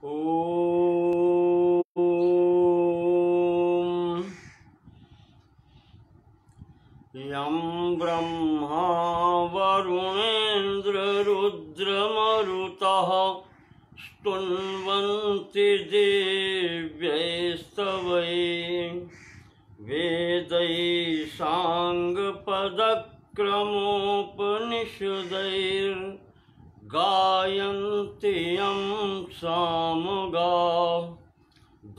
ॐ यं ब्रह्मा वरुणेन्द्ररुद्रमरुतः स्तुन्वन्ति दिव्यैस्तवैः वेदैः साङ्गपदक्रमोपनिषदैर्गायन्ति यं सामगाः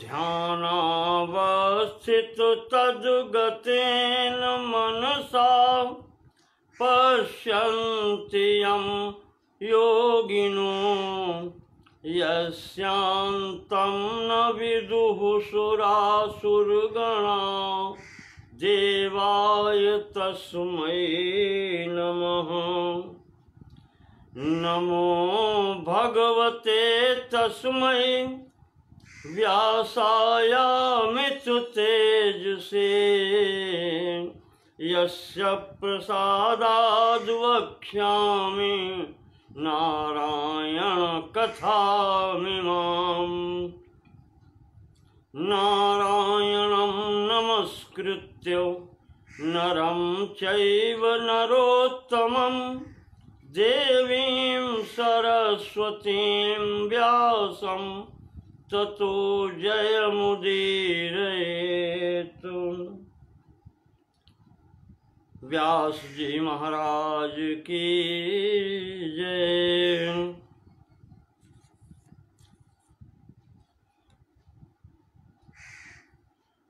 ध्यानावस्थिततद्गतेन मनसा पश्यन्ति यं योगिनो यस्यान्तं न विदुः सुरासुरगणा देवाय तस्मै नमः। नमो भगवते तस्मै व्यासायामिततेजसे यस्य प्रसादाद् वक्ष्यामि नारायणकथामिमाम्। नारायणं नमस्कृत्य नरं चैव नरोत्तमं देवीं सरस्वतीं व्यासं ततो जयमुदीरयेत्। व्यास जी महाराज की जय।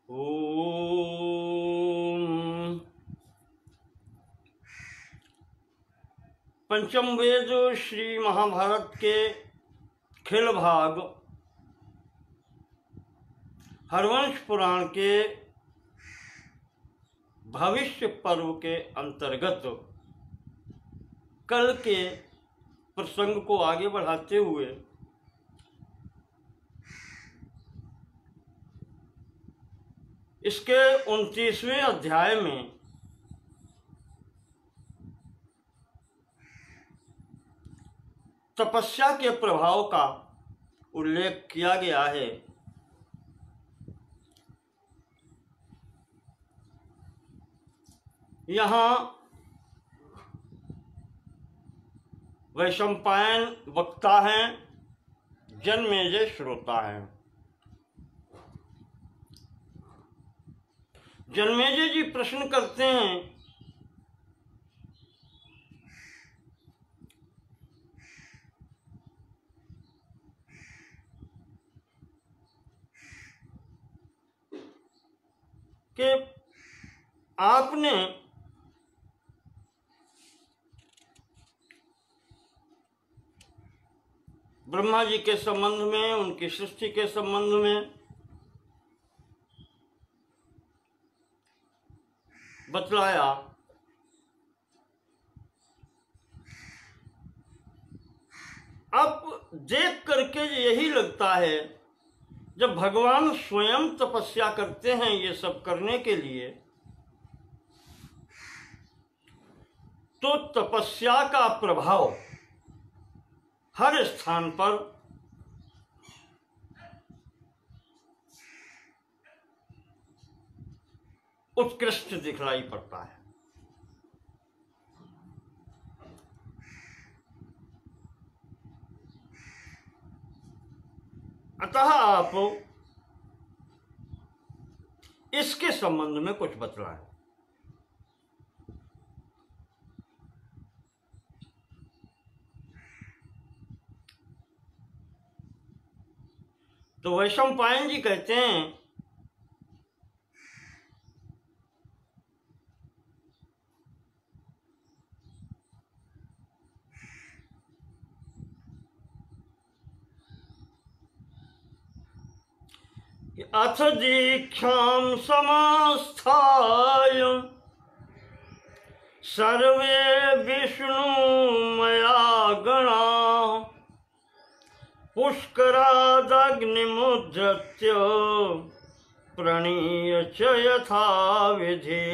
ओम पंचम वेद श्री महाभारत के खिल भाग हरवंश पुराण के भविष्य पर्व के अंतर्गत कल के प्रसंग को आगे बढ़ाते हुए इसके 29वें अध्याय में तपस्या के प्रभाव का उल्लेख किया गया है। यहाँ वैशंपायन वक्ता हैं, जन्मेजय श्रोता हैं। जन्मेजय जी प्रश्न करते हैं कि आपने ब्रह्मा जी के संबंध में, उनकी सृष्टि के संबंध में बतलाया। अब देख करके यही लगता है जब भगवान स्वयं तपस्या करते हैं ये सब करने के लिए, तो तपस्या का प्रभाव हर स्थान पर उत्कृष्ट दिखलाई पड़ता है। अतः आप इसके संबंध में कुछ बतलाएं। तो वैशंपायन जी कहते हैं कि अथ दीक्षां समास्थाय सर्वे विष्णुमया गणा पुष्करादग्निमुद्धृत्य प्रणीय च यथा विधि।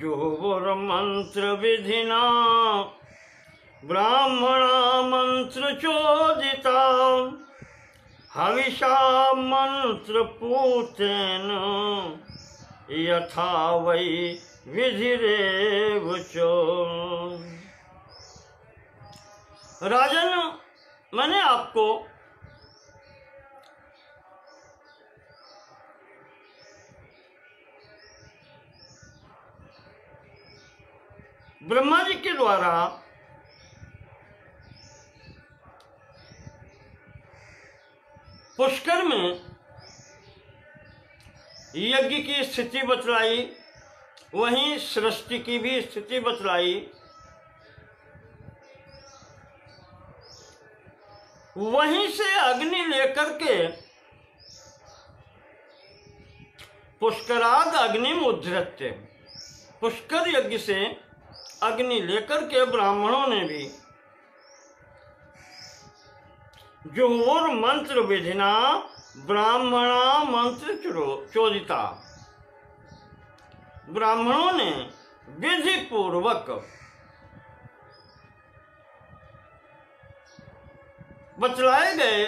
जोर्मंत्र विधिना ब्राह्मणा मंत्र चोदिता हविषा मंत्र पूतेन यथा वै विधिरेव चो। राजन, मैंने आपको ब्रह्मा जी के द्वारा पुष्कर में यज्ञ की स्थिति बतलाई, वहीं सृष्टि की भी स्थिति बतलाई। वहीं से अग्नि लेकर के पुष्कराद अग्निम उद्धृत्य, पुष्कर यज्ञ से अग्नि लेकर के ब्राह्मणों ने भी जुहुर मंत्र विधिना ब्राह्मणा मंत्र चोदिता, ब्राह्मणों ने विधि पूर्वक बतलाए गए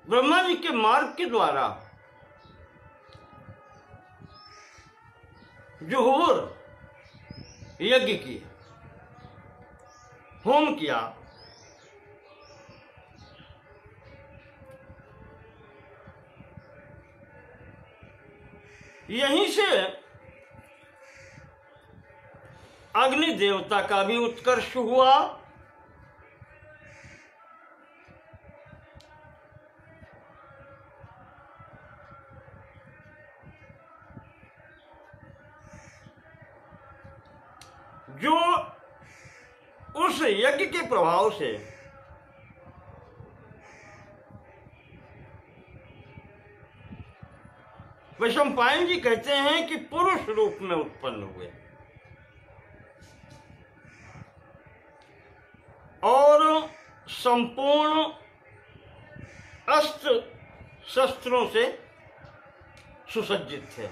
ब्रह्मा जी के मार्ग के द्वारा जुहुर यज्ञ किए, होम किया। यहीं से अग्नि देवता का भी उत्कर्ष हुआ। जो उस यज्ञ के प्रभाव से वैशंपायन जी कहते हैं कि पुरुष रूप में उत्पन्न हुए और संपूर्ण अस्त्र शस्त्रों से सुसज्जित थे।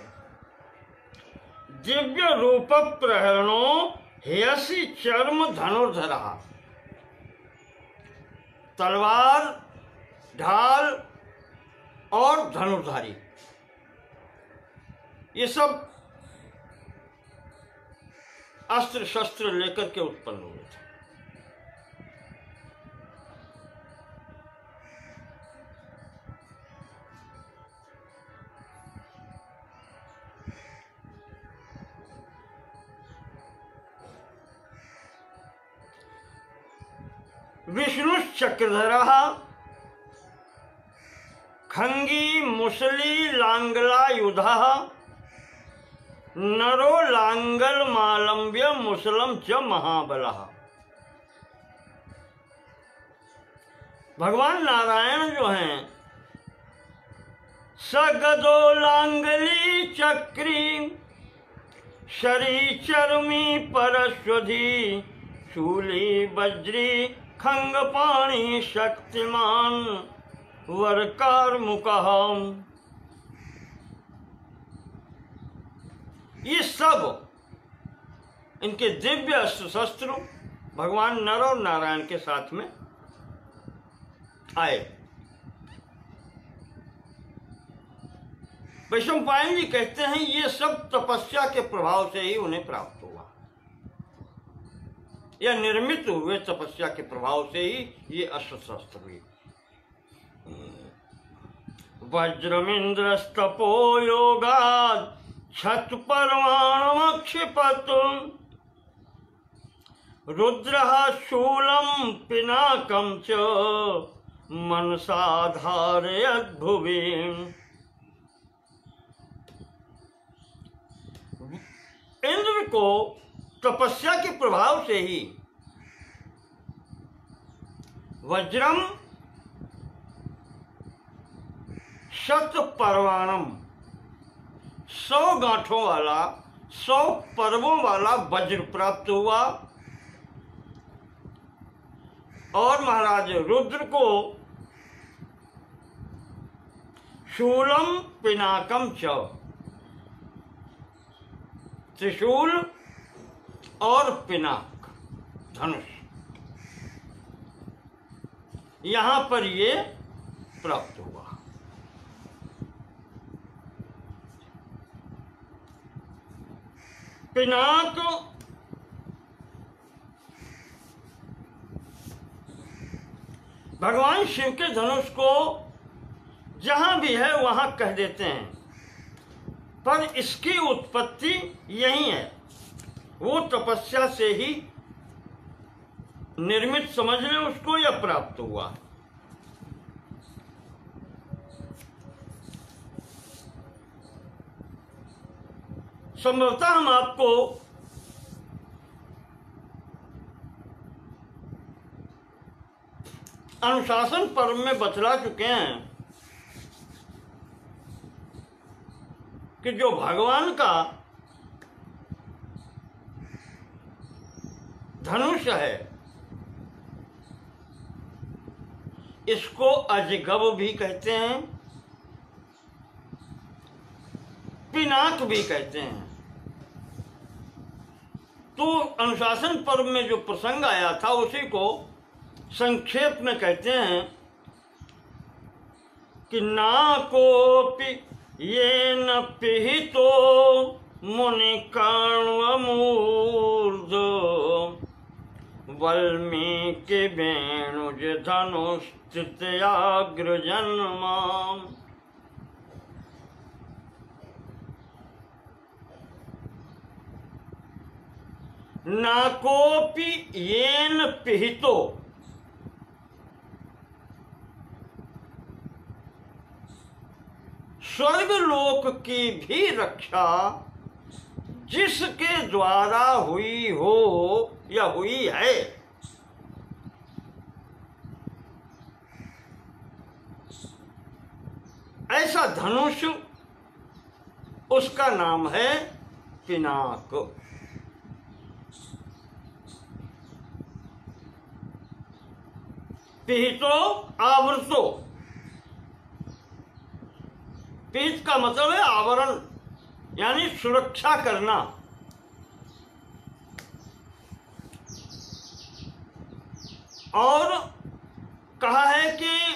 दिव्य रूप प्रहरणों हेयसी चर्म धनुर्धरा, तलवार, ढाल और धनुर्धारी, ये सब अस्त्र शस्त्र लेकर के उत्पन्न हुए थे। विष्णु चक्रधरः खंगी मुसली लांगलायुधः नरो लांगल मालंब्य मुसलम च महाबलः। भगवान नारायण जो हैं सगदो लांगली चक्री शरी चर्मी परश्वधी शूली वज्री खंग पाणी शक्तिमान वरकार मुकह। ये सब इनके दिव्य अस्त्र शस्त्र भगवान नर और नारायण के साथ में आए। वैशंपायन जी कहते हैं ये सब तपस्या के प्रभाव से ही उन्हें प्राप्त हुआ, या निर्मित हुए तपस्या के प्रभाव से ही ये अस्त्र शस्त्र हुए। वज्रमिंद्रस्तपो योगात् छत पर्वाणमक्षिपत् रुद्रः शूलं पिनाकं च मनसा धारयत् भुवि। इंद्र को तपस्या के प्रभाव से ही वज्रम शत पर्वाणम 100 गांठों वाला 100 पर्वों वाला वज्र प्राप्त हुआ, और महाराज रुद्र को शूलम पिनाकम च त्रिशूल और पिनाक धनुष, यहां पर ये प्राप्त हुआ। पिनाक भगवान शिव के धनुष को जहां भी है वहां कह देते हैं, पर इसकी उत्पत्ति यही है, वो तपस्या से ही निर्मित समझ लें उसको, या प्राप्त हुआ। संभवतः हम आपको अनुशासन पर्व में बतला चुके हैं कि जो भगवान का धनुष है, इसको अजगब भी कहते हैं, पिनाक भी कहते हैं। तो अनुशासन पर्व में जो प्रसंग आया था उसी को संक्षेप में कहते हैं कि नाकोपि येन पिहितो मुनिकाण्वमूर्ध वाल्मीकि वेणुज धनुस्तृतीयाग्रजन्मा। नाकोपि येन पिहितो, स्वर्गलोक की भी रक्षा जिसके द्वारा हुई हो या हुई है, ऐसा धनुष, उसका नाम है पिनाक। पिहितो आवृतो, पिहित का मतलब है आवरण, यानी सुरक्षा करना। और कहा है कि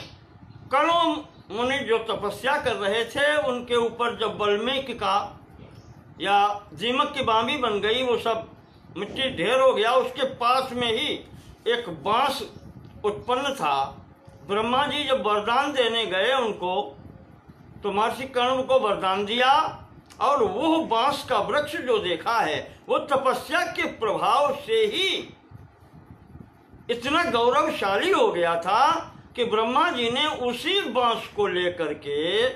कणों मुनि जो तपस्या कर रहे थे उनके ऊपर जब वाल्मीकि का या दीमक की बामी बन गई, वो सब मिट्टी ढेर हो गया, उसके पास में ही एक बांस उत्पन्न था। ब्रह्मा जी जब वरदान देने गए उनको, तो महर्षि कर्ण को वरदान दिया, और वो बांस का वृक्ष जो देखा है वो तपस्या के प्रभाव से ही इतना गौरवशाली हो गया था कि ब्रह्मा जी ने उसी बांस को लेकर के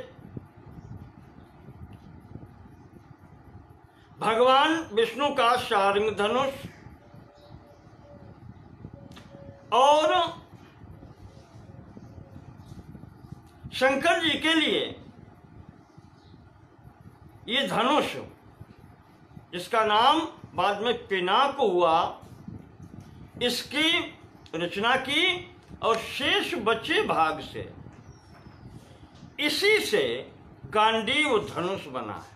भगवान विष्णु का शार्ंग धनुष और शंकर जी के लिए ये धनुष, जिसका नाम बाद में पिनाक हुआ, इसकी रचना की और शेष बचे भाग से इसी से गांडीव धनुष बना है।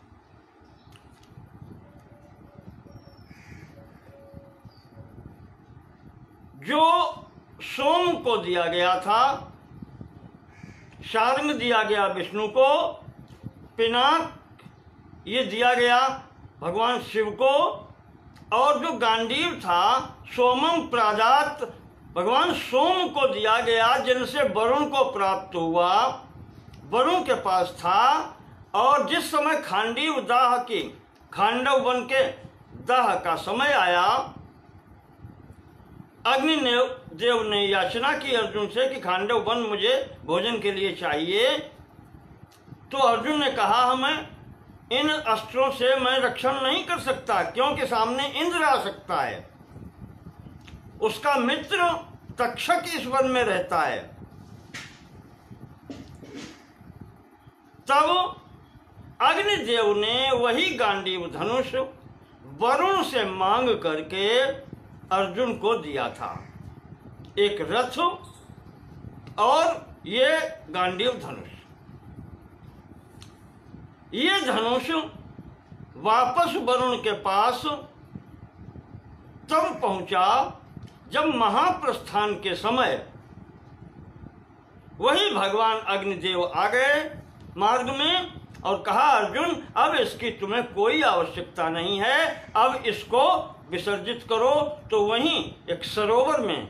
जो सोम को दिया गया था, शार्ंग दिया गया विष्णु को, पिनाक ये दिया गया भगवान शिव को, और जो गांडीव था सोमम प्राजात भगवान सोम को दिया गया, जिनसे वरुण को प्राप्त हुआ, वरुण के पास था। और जिस समय खांडीव दाह की खांडव बन के दाह का समय आया, अग्नि देव ने याचना की अर्जुन से कि खांडव वन मुझे भोजन के लिए चाहिए। तो अर्जुन ने कहा हमें इन अस्त्रों से मैं रक्षण नहीं कर सकता, क्योंकि सामने इंद्र आ सकता है, उसका मित्र तक्षक इस वन में रहता है। तब अग्निदेव ने वही गांडीव धनुष वरुण से मांग करके अर्जुन को दिया था, एक रथ और ये गांडीव धनुष। ये धनुष वापस वरुण के पास तब पहुंचा जब महाप्रस्थान के समय वही भगवान अग्निदेव आ गए मार्ग में और कहा, अर्जुन अब इसकी तुम्हें कोई आवश्यकता नहीं है, अब इसको विसर्जित करो। तो वहीं एक सरोवर में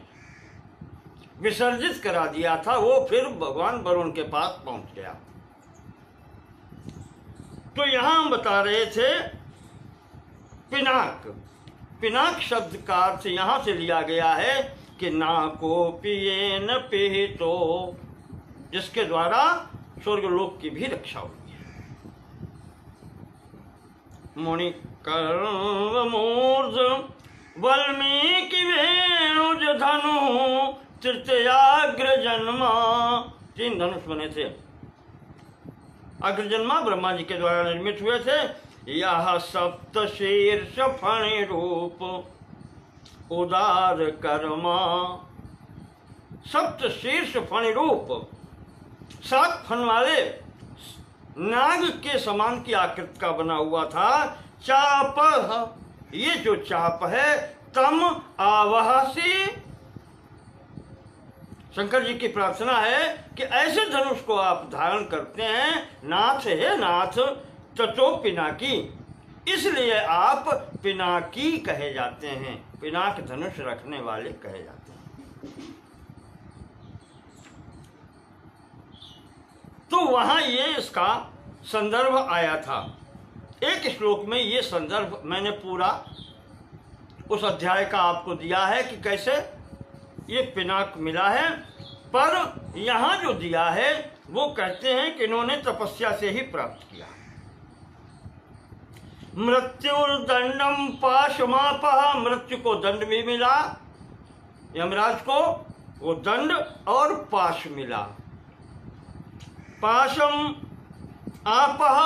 विसर्जित करा दिया था, वो फिर भगवान वरुण के पास पहुंच गया। तो यहां हम बता रहे थे पिनाक, पिनाक शब्द का अर्थ यहां से लिया गया है कि ना को पिए न पिहितो, जिसके द्वारा स्वर्गलोक की भी रक्षा हुई है। मुनि कर्मूर्ध वाल्मीकि वेणुज धनु तृतीयाग्र जन्मा, 3 धनुष बने थे। अग्रजन्मा ब्रह्मा जी के द्वारा निर्मित हुए थे। यह सप्त शीर्ष फणि रूप उदार कर्मा, सप्त शीर्ष फणि रूप, 7 फन वाले नाग के समान की आकृति का बना हुआ था। चाप, ये जो चाप है, तम आवहसी, शंकर जी की प्रार्थना है कि ऐसे धनुष को आप धारण करते हैं, नाथ है नाथ, ततो पिनाकी, इसलिए आप पिनाकी कहे जाते हैं, पिनाक धनुष रखने वाले कहे जाते हैं। तो वहां ये इसका संदर्भ आया था। एक श्लोक में ये संदर्भ मैंने पूरा उस अध्याय का आपको दिया है कि कैसे ये पिनाक मिला है, पर यहाँ जो दिया है वो कहते हैं कि इन्होंने तपस्या से ही प्राप्त किया। मृत्युर्दंडम पाशमापः, मृत्यु को दंड भी मिला, यमराज को वो दंड और पाश मिला। पाशम आपः,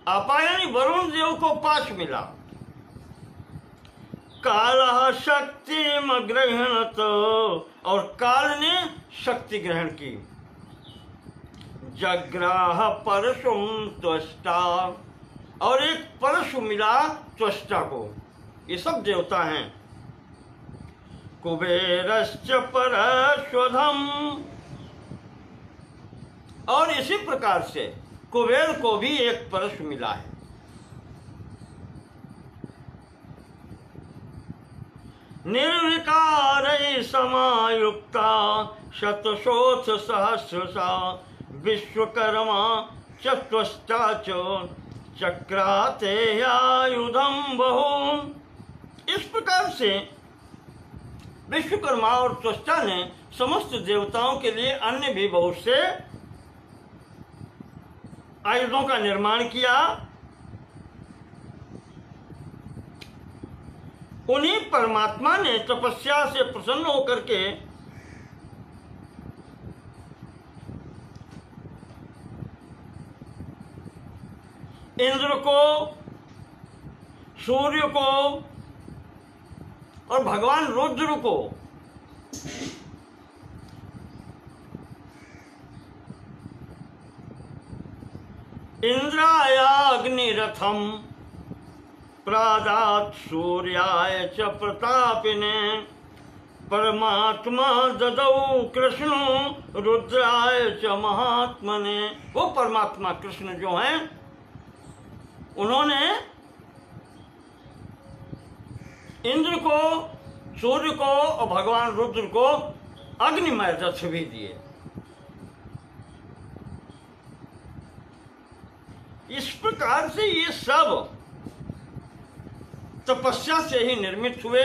आपा यानी वरुण देव को पाश मिला। काल शक्ति ग्रहणत, और काल ने शक्ति ग्रहण की। जग्राह परशुम त्वष्टा, और एक परशु मिला त्वष्टा को। ये सब देवता हैं। कुबेरश्च परश्वधम, और इसी प्रकार से कुबेर को भी एक परशु मिला है। निर्विकार समायुक्ता शतशोथ सहस्रसा, विश्वकर्मा चत्वष्टा चक्राते आयुधम बहु। इस प्रकार से विश्वकर्मा और त्वष्टा ने समस्त देवताओं के लिए अन्य भी बहुत से आयुधों का निर्माण किया। उन्हीं परमात्मा ने तपस्या से प्रसन्न होकर के इंद्र को, सूर्य को और भगवान रुद्र को इंद्राय अग्निरथम प्रादात् सूर्याय च प्रतापिने, परमात्मा ददौ कृष्ण रुद्राय च महात्मने। वो परमात्मा कृष्ण जो हैं, उन्होंने इंद्र को, सूर्य को और भगवान रुद्र को अग्निमय रथ भी दिए। इस प्रकार से ये सब तपस्या से ही निर्मित हुए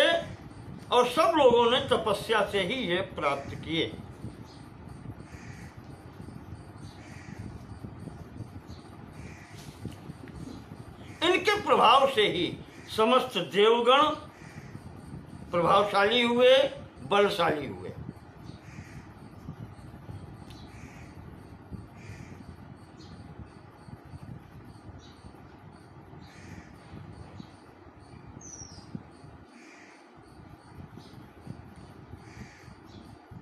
और सब लोगों ने तपस्या से ही ये प्राप्त किए। इनके प्रभाव से ही समस्त देवगण प्रभावशाली हुए, बलशाली हुए।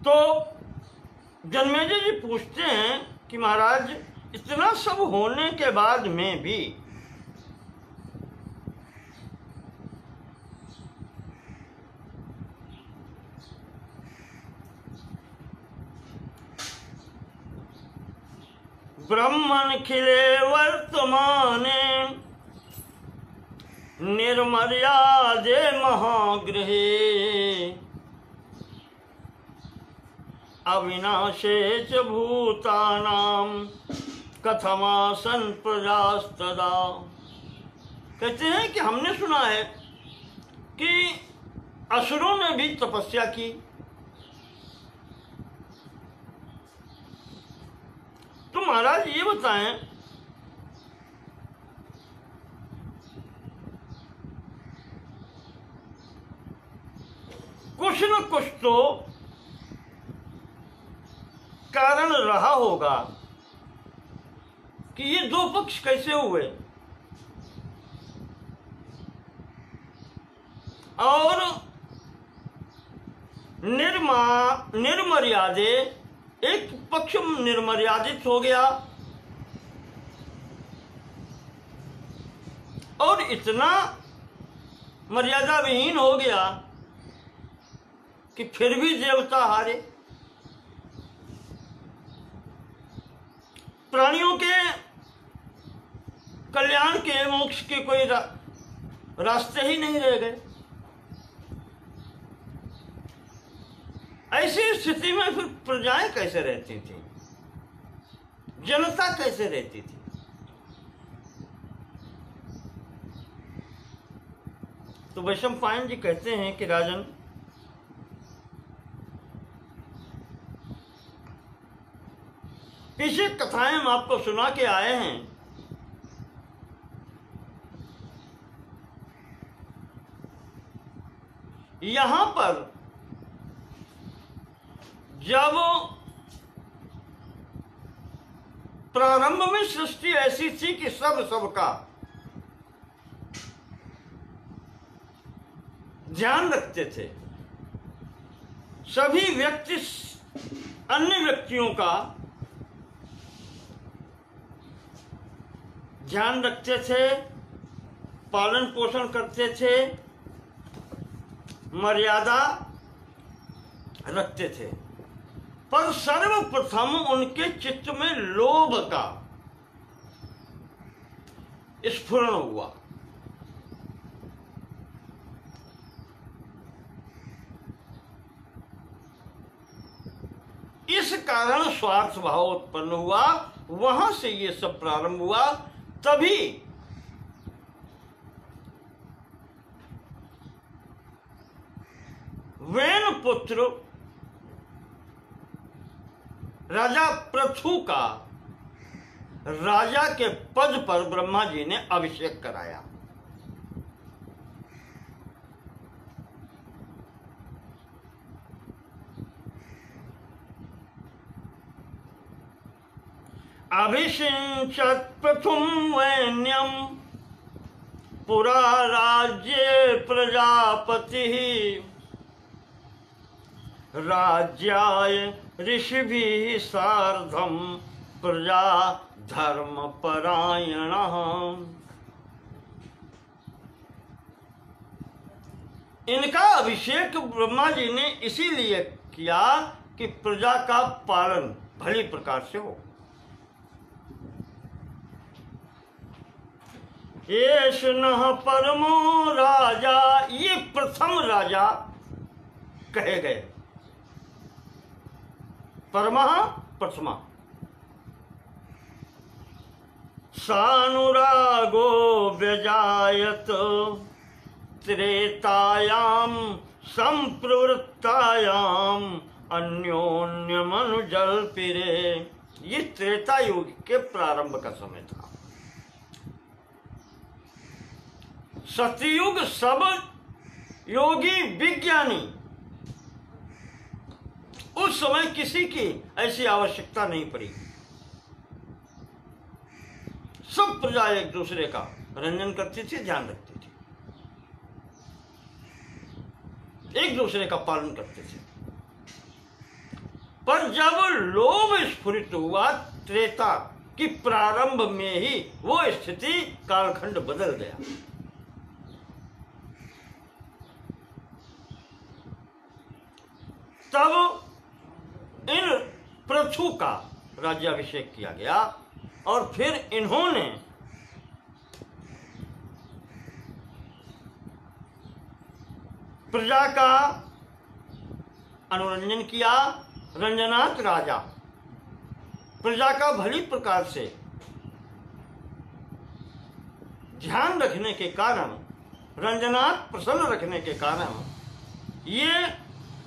तो जन्मेजय जी पूछते हैं कि महाराज, इतना सब होने के बाद में भी ब्रह्मण खिले वर्तमाने निर्मर्यादे महागृहे अविनाशे च भूतानां कथमासन प्रजास्तदा। कहते हैं कि हमने सुना है कि असुरों ने भी तपस्या की, तो महाराज ये बताएं कुछ न कुछ तो कारण रहा होगा कि ये दो पक्ष कैसे हुए, और निर्मर्यादे एक पक्ष निर्मर्यादित हो गया और इतना मर्यादा विहीन हो गया कि फिर भी देवता हारे। प्राणियों के कल्याण के मोक्ष के कोई रास्ते ही नहीं रह गए। ऐसी स्थिति में फिर प्रजाएं कैसे रहती थी, जनता कैसे रहती थी? तो वैशंपायन जी कहते हैं कि राजन, पीछे कथाएं हम आपको सुना के आए हैं। यहां पर जब प्रारंभ में सृष्टि ऐसी थी कि सबका ध्यान रखते थे, सभी व्यक्ति अन्य व्यक्तियों का ध्यान रखते थे, पालन पोषण करते थे, मर्यादा रखते थे, पर सर्वप्रथम उनके चित्त में लोभ का स्फुरण हुआ। इस कारण स्वार्थ भाव उत्पन्न हुआ, वहां से ये सब प्रारंभ हुआ। तभी वेन पुत्र राजा पृथु का राजा के पद पर ब्रह्मा जी ने अभिषेक कराया। अभिषिंचत् पृथुं वैन्यं पुरा राज्ये प्रजापतिः राज्याय ऋषिभिः सार्धं प्रजा धर्मपरायणः। इनका अभिषेक ब्रह्मा जी ने इसीलिए किया कि प्रजा का पालन भली प्रकार से हो। येष नः परमो राजा, ये प्रथम राजा कहे गए। परमः प्रथमा। सानुरागो व्यजायत त्रेतायां संप्रवृत्तायां अन्योन्यमनुजल्पिरे। ये त्रेता युग के प्रारंभ का समय था। सतयुग सब योगी विज्ञानी, उस समय किसी की ऐसी आवश्यकता नहीं पड़ी। सब प्रजा एक दूसरे का रंजन करती थी, ध्यान रखती थी, एक दूसरे का पालन करते थे। पर जब लोभ स्फुरित हुआ त्रेता की प्रारंभ में ही वो स्थिति, कालखंड बदल गया। तब इन पृथु का राज्याभिषेक किया गया और फिर इन्होंने प्रजा का अनुरंजन किया। रंजनाथ राजा, प्रजा का भली प्रकार से ध्यान रखने के कारण, रंजनाथ प्रसन्न रखने के कारण ये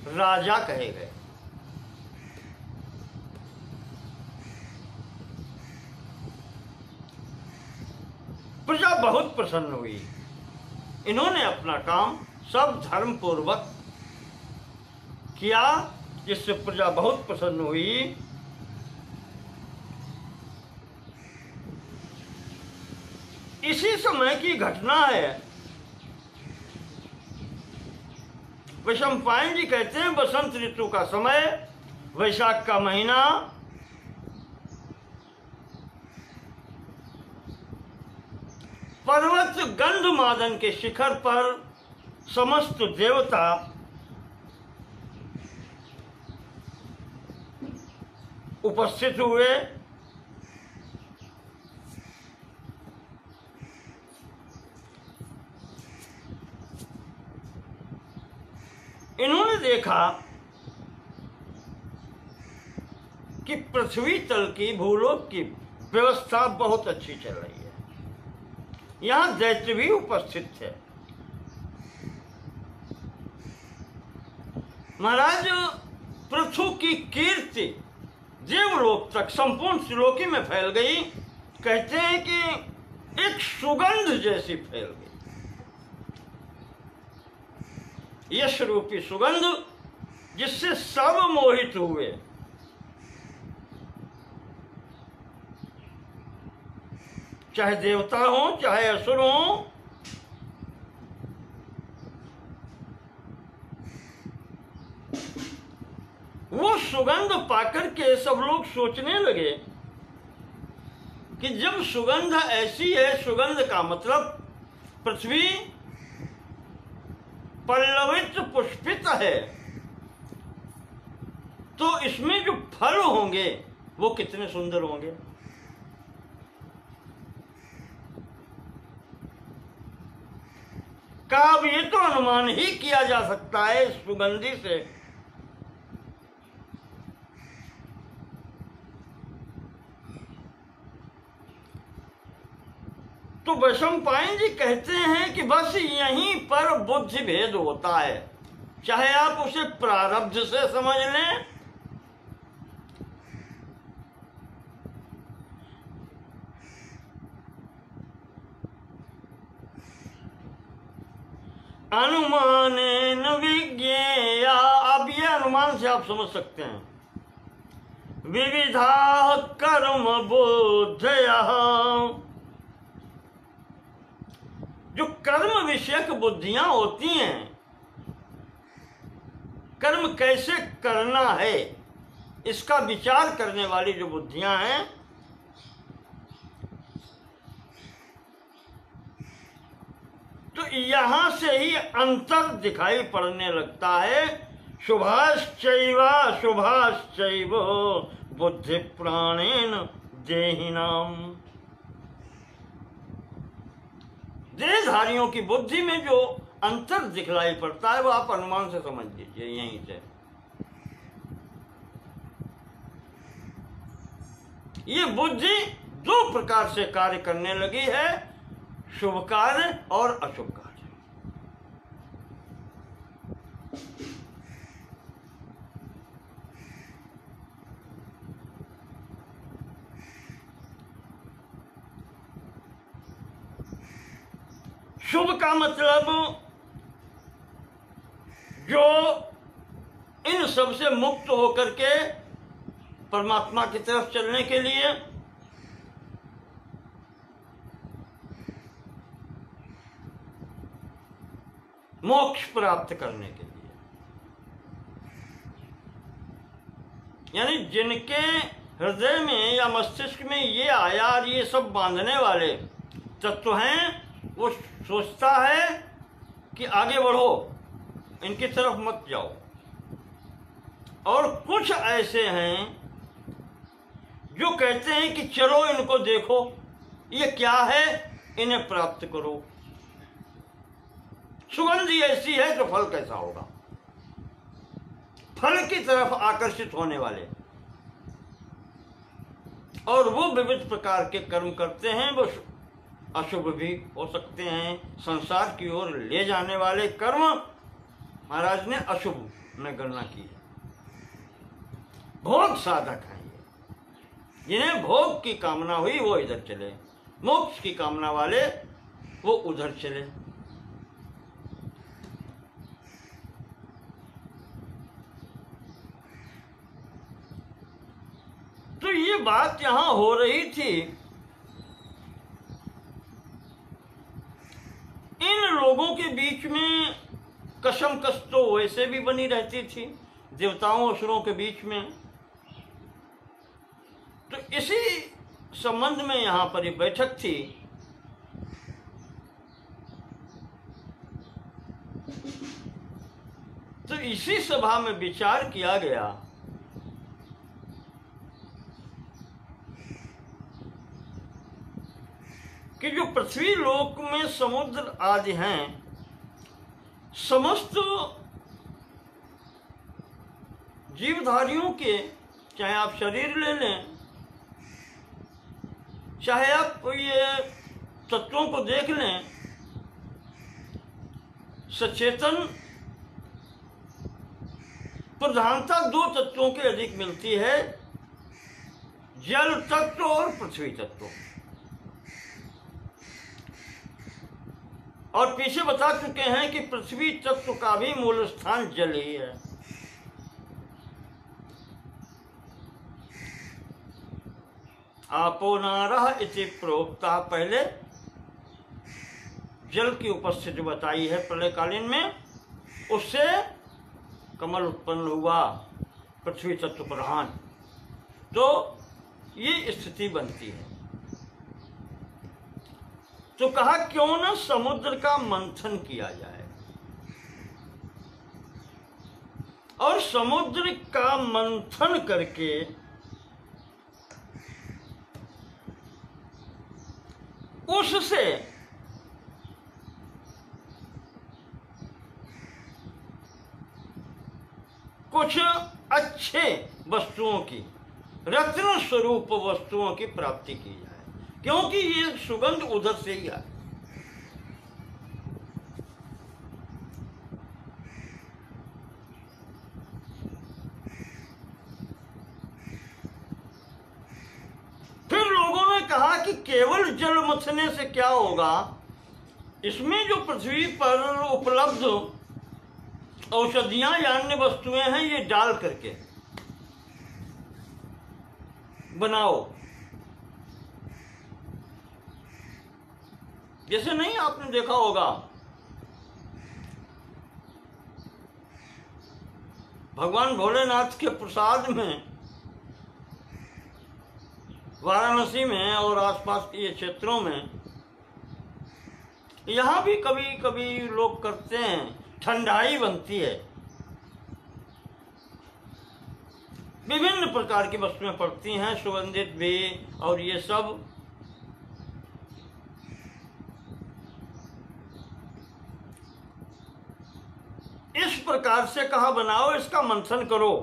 राजा कहे गए। प्रजा बहुत प्रसन्न हुई। इन्होंने अपना काम सब धर्म पूर्वक किया, जिससे प्रजा बहुत प्रसन्न हुई। इसी समय की घटना है। वैशंपायन जी कहते हैं बसंत ऋतु का समय, वैशाख का महीना, पर्वत गंधमादन के शिखर पर समस्त देवता उपस्थित हुए। इन्होंने देखा कि पृथ्वी तल की, भूलोक की व्यवस्था बहुत अच्छी चल रही है। यहाँ दैत्य भी उपस्थित थे। महाराज, पृथु की कीर्ति देवलोक तक, संपूर्ण त्रिलोकी में फैल गई। कहते हैं कि एक सुगंध जैसी फैल गई, यश रूपी सुगंध, जिससे सब मोहित हुए। चाहे देवता हो, चाहे असुर हो, वो सुगंध पाकर के सब लोग सोचने लगे कि जब सुगंध ऐसी है, सुगंध का मतलब पृथ्वी पल्लवित पुष्पित है, तो इसमें जो फल होंगे वो कितने सुंदर होंगे। का अब ये तो अनुमान ही किया जा सकता है इस सुगंधी से तो वैशंपायन जी कहते हैं कि बस यहीं पर बुद्धि भेद होता है। चाहे आप उसे प्रारब्ध से समझ लें, अनुमानेन विज्ञेया, अब ये अनुमान से आप समझ सकते हैं। विविधा कर्म बुद्धयः, जो कर्म विषयक बुद्धियां होती हैं, कर्म कैसे करना है इसका विचार करने वाली जो बुद्धियां हैं, तो यहां से ही अंतर दिखाई पड़ने लगता है। शुभाश्चैव शुभाश्चैव बुद्धि प्राणेन देहिनाम, देहधारियों की बुद्धि में जो अंतर दिखलाई पड़ता है वो आप अनुमान से समझ लीजिए। यहीं से ये बुद्धि दो प्रकार से कार्य करने लगी है, शुभ कार्य और अशुभ कार्य। शुभ का मतलब जो इन सब से मुक्त होकर के परमात्मा की तरफ चलने के लिए, मोक्ष प्राप्त करने के लिए, यानी जिनके हृदय में या मस्तिष्क में ये आया और ये सब बांधने वाले तत्व हैं, वो सोचता है कि आगे बढ़ो, इनकी तरफ मत जाओ। और कुछ ऐसे हैं जो कहते हैं कि चलो इनको देखो, ये क्या है, इन्हें प्राप्त करो। सुगंध ऐसी है तो फल कैसा होगा, फल की तरफ आकर्षित होने वाले, और वो विविध प्रकार के कर्म करते हैं। वो अशुभ भी हो सकते हैं, संसार की ओर ले जाने वाले कर्म महाराज ने अशुभ में गणना की है। भोग साधक हैं ये, जिन्हें भोग की कामना हुई वो इधर चले, मोक्ष की कामना वाले वो उधर चले। तो ये बात यहां हो रही थी, इन लोगों के बीच में कशमकश तो वैसे भी बनी रहती थी देवताओं असुरों के बीच में। तो इसी संबंध में यहां पर ये बैठक थी। तो इसी सभा में विचार किया गया कि जो पृथ्वी लोक में समुद्र आदि हैं, समस्त जीवधारियों के, चाहे आप शरीर ले लें, चाहे आप ये तत्वों को देख लें, सचेतन प्रधानता दो तत्वों के अधिक मिलती है, जल तत्व और पृथ्वी तत्व। और पीछे बता चुके हैं कि पृथ्वी तत्व का भी मूल स्थान जल ही है। आपो नारः इति प्रोक्ता, पहले जल की उपस्थिति बताई है प्रलयकालीन में, उससे कमल उत्पन्न हुआ, पृथ्वी तत्व प्रधान, तो ये स्थिति बनती है। तो कहा क्यों न समुद्र का मंथन किया जाए, और समुद्र का मंथन करके उससे कुछ अच्छे वस्तुओं की, रत्न स्वरूप वस्तुओं की प्राप्ति की जाए, क्योंकि ये सुगंध उधर से ही आए। फिर लोगों ने कहा कि केवल जल मथने से क्या होगा, इसमें जो पृथ्वी पर उपलब्ध औषधियां या अन्य वस्तुएं हैं, ये डाल करके बनाओ। जैसे नहीं आपने देखा होगा, भगवान भोलेनाथ के प्रसाद में वाराणसी में और आसपास के क्षेत्रों में, यहाँ भी कभी कभी लोग करते हैं, ठंडाई बनती है, विभिन्न प्रकार की वस्तुएं पड़ती हैं, सुगंधित भी, और ये सब इस प्रकार से कहा बनाओ, इसका मंथन करो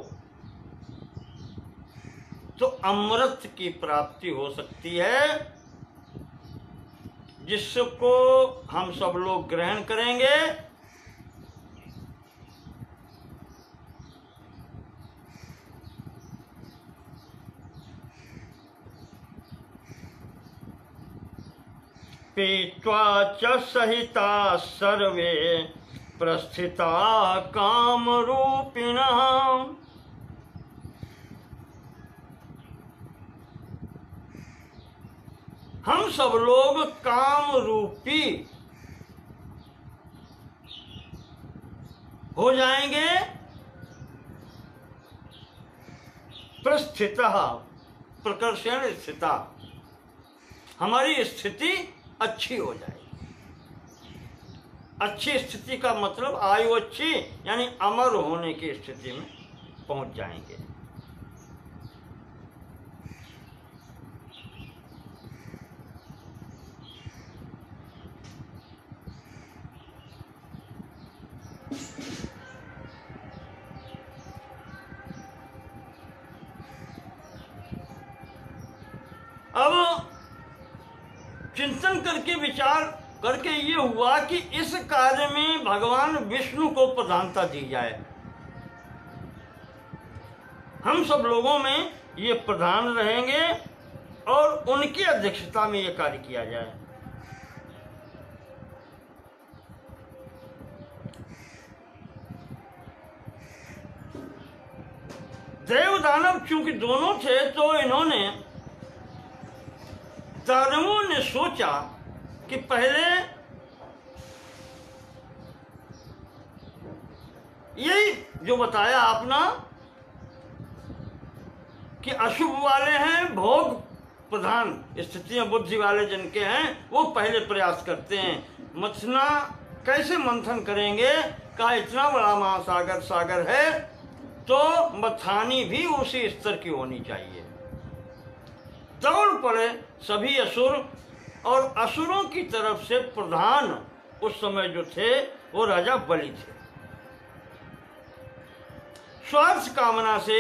तो अमृत की प्राप्ति हो सकती है, जिसको हम सब लोग ग्रहण करेंगे। पीत्वा च सहिता सर्वे प्रस्थिता काम रूपिणः, हम सब लोग काम रूपी हो जाएंगे। प्रस्थितः प्रकर्षण स्थिता, हमारी स्थिति अच्छी हो जाएगी। अच्छी स्थिति का मतलब आयु अच्छी, यानी अमर होने की स्थिति में पहुंच जाएंगे। अब चिंतन करके विचार करके ये हुआ कि इस कार्य में भगवान विष्णु को प्रधानता दी जाए, हम सब लोगों में ये प्रधान रहेंगे और उनकी अध्यक्षता में ये कार्य किया जाए। देव दानव चूंकि दोनों थे तो इन्होंने दानवों ने सोचा कि पहले यही जो बताया आपना कि अशुभ वाले हैं, भोग प्रधान स्थितियां बुद्धि वाले जिनके हैं वो पहले प्रयास करते हैं। मथना कैसे मंथन करेंगे, कहा इतना बड़ा महासागर सागर है तो मथानी भी उसी स्तर की होनी चाहिए। दौड़ पड़े सभी असुर और असुरों की तरफ से प्रधान उस समय जो थे वो राजा बलि थे। स्वार्थ कामना से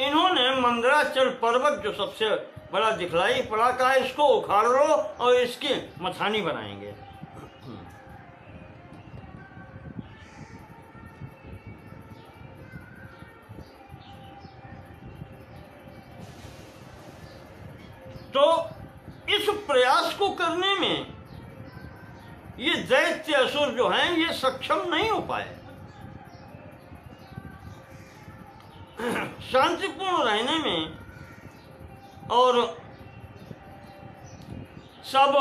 इन्होंने मंदराचल पर्वत जो सबसे बड़ा दिखलाई पड़ा, कहा इसको उखाड़ लो और इसकी मथानी बनाएंगे। तो इस प्रयास को करने में ये दैत्य असुर जो हैं ये सक्षम नहीं हो पाए। शांतिपूर्ण रहने में और सब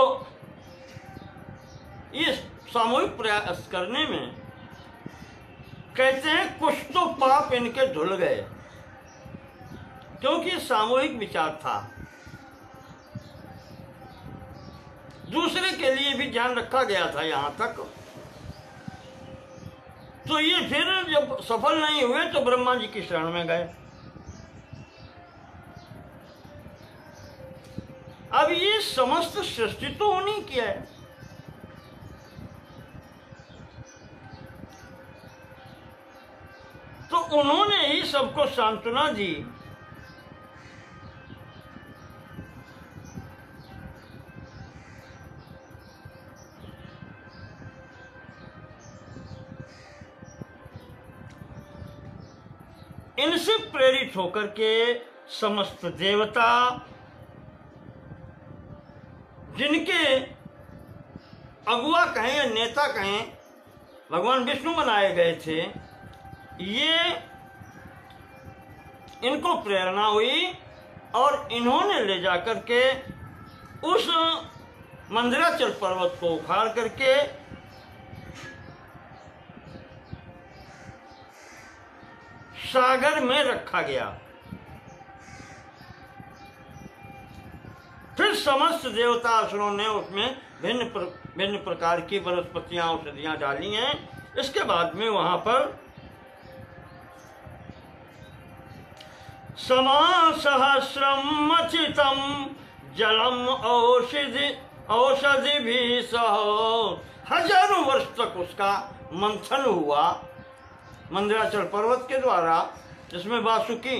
ये सामूहिक प्रयास करने में कहते हैं कुछ तो पाप इनके धुल गए, क्योंकि सामूहिक विचार था। दूसरे के लिए भी ध्यान रखा गया था यहां तक। तो ये फिर जब सफल नहीं हुए तो ब्रह्मा जी की शरण में गए। अब ये समस्त सृष्टि तो उन्हीं की है, तो उन्होंने ही सबको सांत्वना दी। इनसे प्रेरित होकर के समस्त देवता जिनके अगुआ कहें या नेता कहें भगवान विष्णु बनाए गए थे, ये इनको प्रेरणा हुई और इन्होंने ले जाकर के उस मंदराचल पर्वत को उखाड़ करके सागर में रखा गया। फिर समस्त देवता असुरों ने उसमें भिन्न प्रकार की वनस्पतियां औषधियां डाली हैं। इसके बाद में वहां पर समासहस्रम मथितम जलम औषधि भी सहो, हजारों वर्ष तक उसका मंथन हुआ मंदराचल पर्वत के द्वारा, जिसमें वासुकी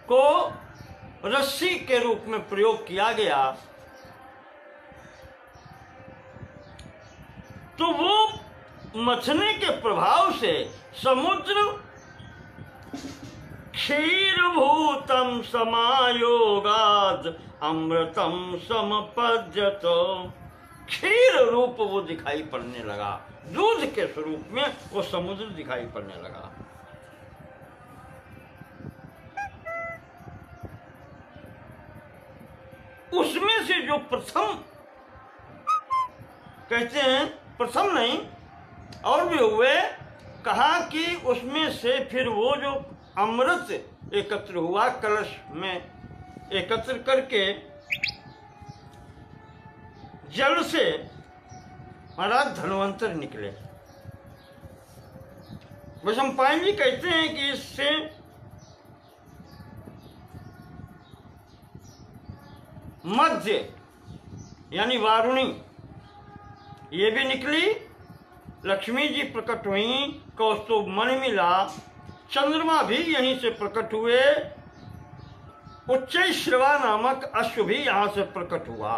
को रस्सी के रूप में प्रयोग किया गया। तो वो मथने के प्रभाव से समुद्र क्षीरभूतम समायोगाद अमृतम समपद्यतो, क्षीर रूप वो दिखाई पड़ने लगा, दूध के स्वरूप में वो समुद्र दिखाई पड़ने लगा। उसमें से जो प्रथम कहते हैं, प्रथम नहीं और भी हुए, कहा कि उसमें से फिर वो जो अमृत एकत्र हुआ कलश में एकत्र करके जल से महाराज धन्वंतर निकले। वैशंपायन जी कहते हैं कि इससे मध्य यानी वारुणी ये भी निकली, लक्ष्मी जी प्रकट हुई, कौस्तुभ मणि मिला, चंद्रमा भी यहीं से प्रकट हुए उच्चैश्रवा नामक अश्व भी यहाँ से प्रकट हुआ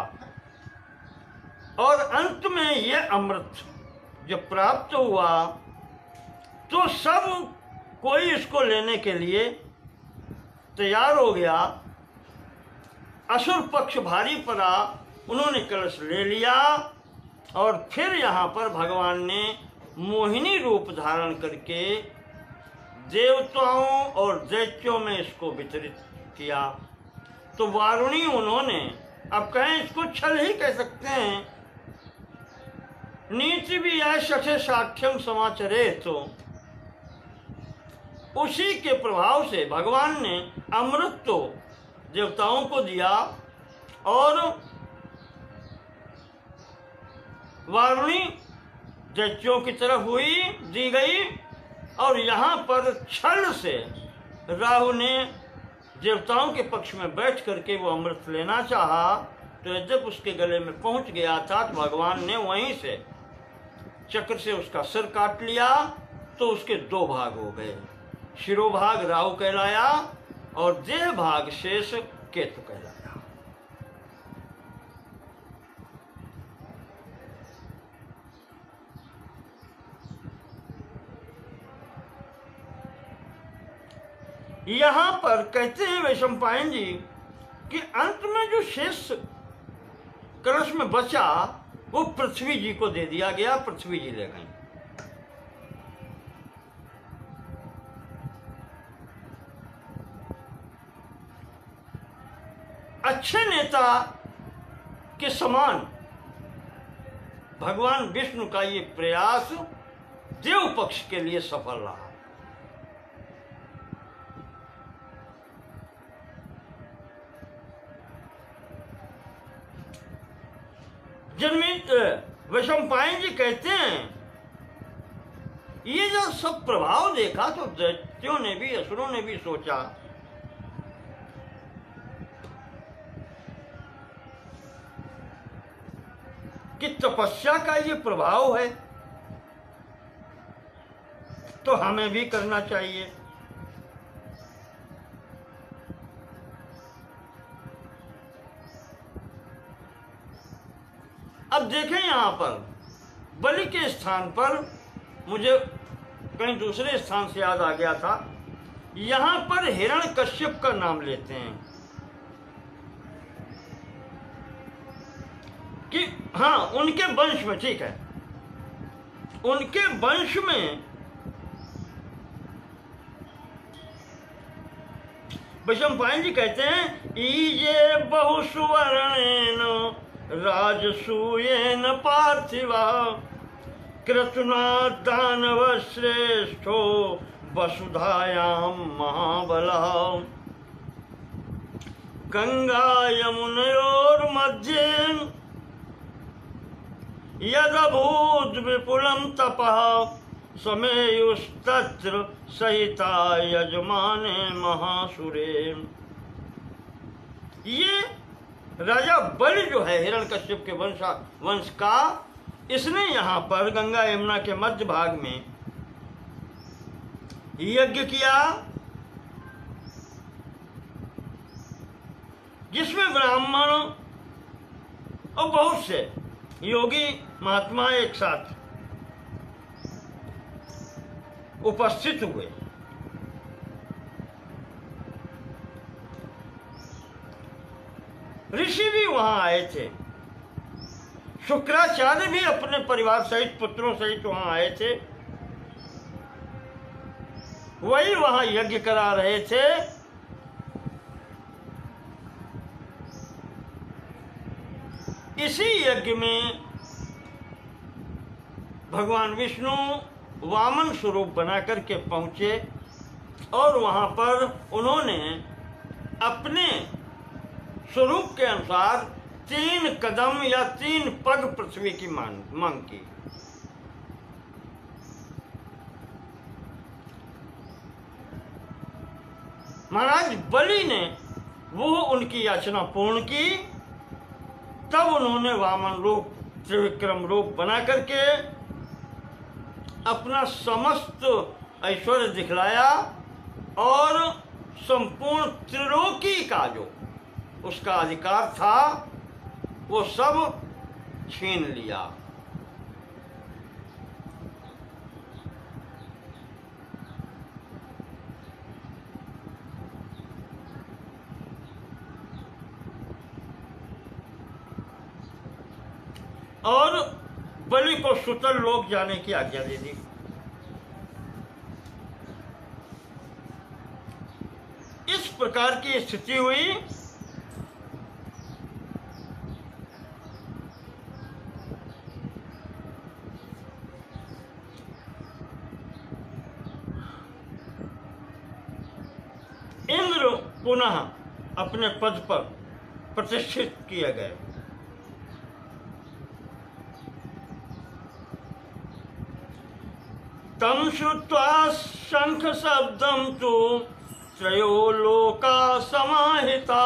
और अंत में यह अमृत जब प्राप्त हुआ तो सब कोई इसको लेने के लिए तैयार हो गया। असुर पक्ष भारी पड़ा, उन्होंने कलश ले लिया और फिर यहाँ पर भगवान ने मोहिनी रूप धारण करके देवताओं और दैत्यों में इसको वितरित किया। तो वारुणी उन्होंने, अब कहें इसको छल ही कह सकते हैं, नीति भी है सखे साक्ष्यम समाचरे, तो उसी के प्रभाव से भगवान ने अमृत तो देवताओं को दिया और वारुणी दैत्यों की तरफ दी गई। और यहाँ पर छल से राहु ने देवताओं के पक्ष में बैठ करके वो अमृत लेना चाहा, तो जब उसके गले में पहुंच गया था तो भगवान ने वहीं से चक्र से उसका सिर काट लिया। तो उसके दो भाग हो गए, शिरोभाग राहु कहलाया और देह भाग शेष केतु कहलाया। यहां पर कहते हैं वैशंपायन जी कि अंत में जो शेष कलश में बचा वो पृथ्वी जी को दे दिया गया, पृथ्वी जी ले गई। अच्छे नेता के समान भगवान विष्णु का ये प्रयास देव पक्ष के लिए सफल रहा। जन्मित वैशंपायन जी कहते हैं ये जो सब प्रभाव देखा तो दैत्यों ने भी, असुरों ने भी सोचा कि तपस्या का ये प्रभाव है तो हमें भी करना चाहिए। अब देखें यहां पर बलि के स्थान पर, मुझे कहीं दूसरे स्थान से याद आ गया था, यहां पर हिरण्यकश्यप का नाम लेते हैं कि हाँ उनके वंश में, ठीक है, उनके वंश में वैशंपायन जी कहते हैं ईजे बहु सुवर्णेन राजसूयेन पार्थिवा क्रतुना दानव श्रेष्ठो वसुधायां महाबला गंगा यमुनयोर्मध्ये यदभूत विपुलं तपः समेयुस्तत्र सहिता यजमाने महासुरे। ये राजा बलि जो है हिरण्यकश्यप के वंश का, इसने यहाँ पर गंगा यमुना के मध्य भाग में यज्ञ किया जिसमें ब्राह्मण और बहुत से योगी महात्मा एक साथ उपस्थित हुए। ऋषि भी वहां आए थे, शुक्राचार्य भी अपने परिवार सहित पुत्रों सहित वहां आए थे, वही वहां यज्ञ करा रहे थे। इसी यज्ञ में भगवान विष्णु वामन स्वरूप बना करके पहुंचे और वहां पर उन्होंने अपने स्वरूप के अनुसार 3 कदम या 3 पग पृथ्वी की मांग की। महाराज बलि ने वो उनकी याचना पूर्ण की, तब उन्होंने वामन रूप, त्रिविक्रम रूप बना करके अपना समस्त ऐश्वर्य दिखलाया और संपूर्ण त्रिलोकी का जो उसका अधिकार था वो सब छीन लिया। और बलि को सुतल लोक जाने की आज्ञा दे दी। इस प्रकार की स्थिति हुई। इंद्र पुनः अपने पद पर प्रतिष्ठित किए गए। तम श्रुत्वा शंख शब्दम तु त्रयो लोका समाहिता।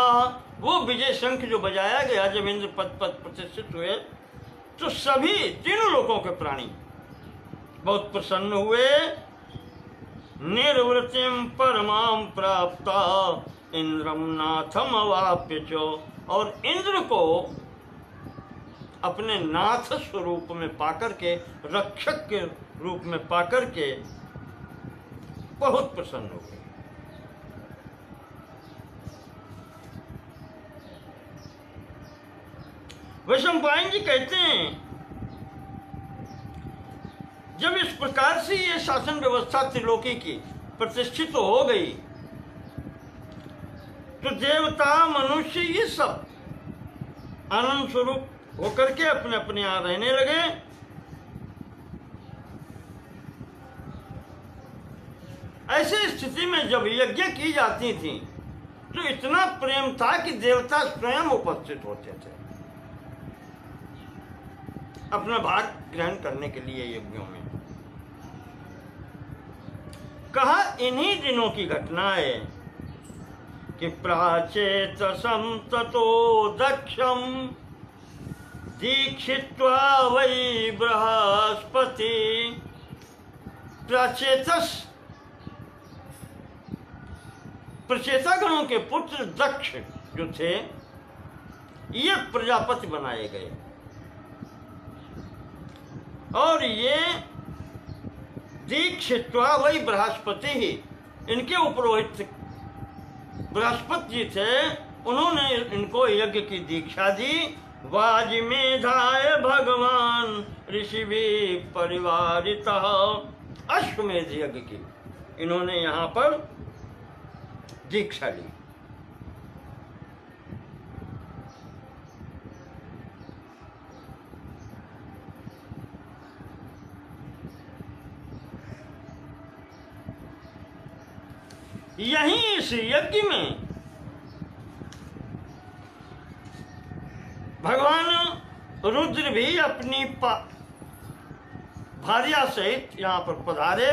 वो विजय शंख जो बजाया गया जब इंद्र पद पर प्रतिष्ठित हुए तो सभी तीनों लोकों के प्राणी बहुत प्रसन्न हुए। निर्वृतिम परमाम प्राप्ता इंद्रम नाथम अवाप्य च। और इंद्र को अपने नाथ स्वरूप में पाकर के, रक्षक के रूप में पाकर के बहुत प्रसन्न हो गए। वैशंपायन जी कहते हैं जब इस प्रकार से ये शासन व्यवस्था त्रिलोकी की प्रतिष्ठित हो गई तो देवता मनुष्य ये सब आनंद स्वरूप होकर के अपने अपने यहां रहने लगे। ऐसे स्थिति में जब यज्ञ की जाती थी तो इतना प्रेम था कि देवता स्वयं उपस्थित होते थे अपना भाग ग्रहण करने के लिए यज्ञों में। कहा इन्हीं दिनों की घटना है कि प्राचेतसं ततो दक्षम दीक्षित्वा वै बृहस्पति। प्राचेतस प्रचेतागणों के पुत्र दक्ष जो थे ये प्रजापति बनाए गए और ये दीक्षित्वा वही बृहस्पति ही इनके उपरोहित बृहस्पति जी थे। उन्होंने इनको यज्ञ की दीक्षा दी। वाजिमेधाय भगवान ऋषि भी परिवारिता। अश्वमेध यज्ञ की इन्होंने यहाँ पर दीक्षा ली। यहीं इस यज्ञ में भगवान रुद्र भी अपनी भार्या सहित यहाँ पर पधारे।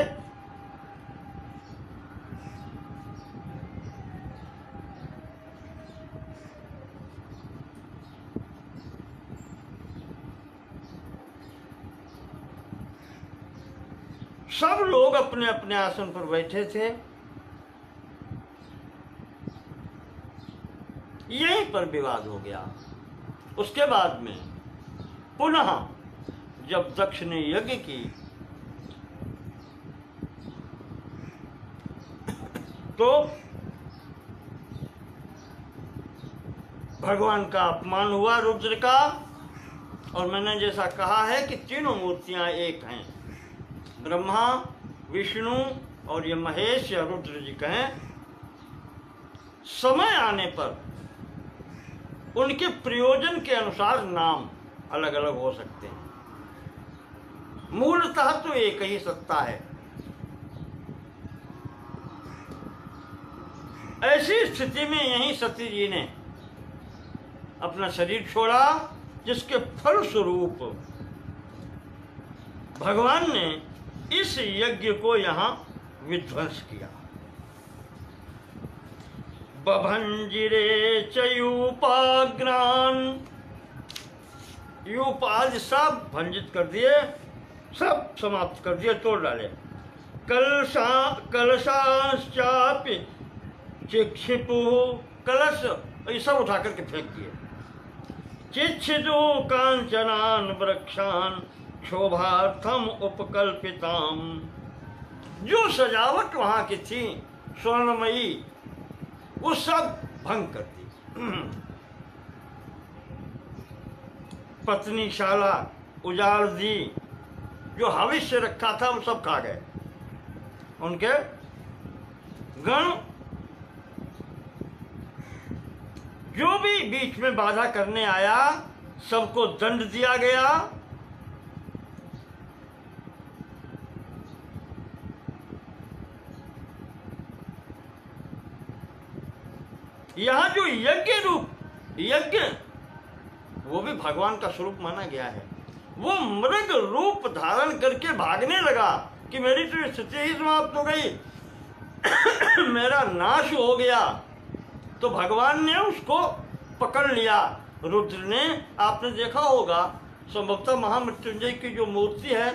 सब लोग अपने अपने आसन पर बैठे थे। यहीं पर विवाद हो गया। उसके बाद में पुनः जब दक्ष ने यज्ञ की तो भगवान का अपमान हुआ रुद्र का। और मैंने जैसा कहा है कि तीनों मूर्तियां एक हैं, ब्रह्मा विष्णु और ये महेश या रुद्र जी कहें। समय आने पर उनके प्रयोजन के अनुसार नाम अलग अलग हो सकते हैं, मूलतः तो एक ही सत्ता है। ऐसी स्थिति में यहीं सती जी ने अपना शरीर छोड़ा, जिसके फलस्वरूप भगवान ने इस यज्ञ को यहां विध्वंस किया। बभंजिरे चयूपाग्रान, यूपाद सब भंजित कर दिए, सब समाप्त कर दिए, तोड़ डाले। कलशांश्चापि चिक्षिपु कलश, ये सब उठा करके फेंक दिए। चिच्छिदो कांचनान वृक्षान शोभार्थम उपकल्पिताम, जो सजावट वहां की थी स्वर्णमयी, वो सब भंग कर दी। पत्नीशाला उजाड़ दी, जो भविष्य रखा था वो सब खा गए। उनके गण जो भी बीच में बाधा करने आया सबको दंड दिया गया। यहां जो यज्ञ रूप, यज्ञ वो भी भगवान का स्वरूप माना गया है। वो मृग रूप धारण करके भागने लगा कि मेरी तो स्थिति ही समाप्त हो गई, मेरा नाश हो गया। तो भगवान ने उसको पकड़ लिया। रुद्र ने, आपने देखा होगा संभवतः महामृत्युंजय की जो मूर्ति है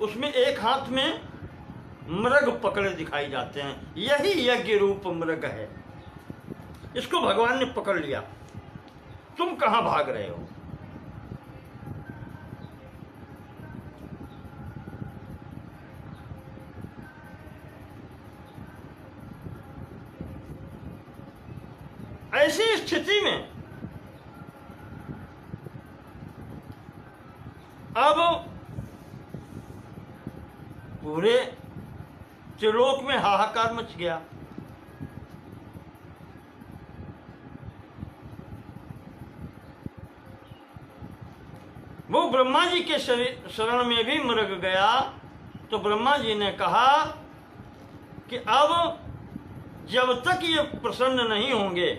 उसमें एक हाथ में मृग पकड़े दिखाई जाते हैं, यही यज्ञ रूप मृग है। इसको भगवान ने पकड़ लिया, तुम कहां भाग रहे हो। ऐसी स्थिति में अब पूरे त्रिलोक में हाहाकार मच गया। वो ब्रह्मा जी के शरण में भी मृग गया तो ब्रह्मा जी ने कहा कि अब जब तक ये प्रसन्न नहीं होंगे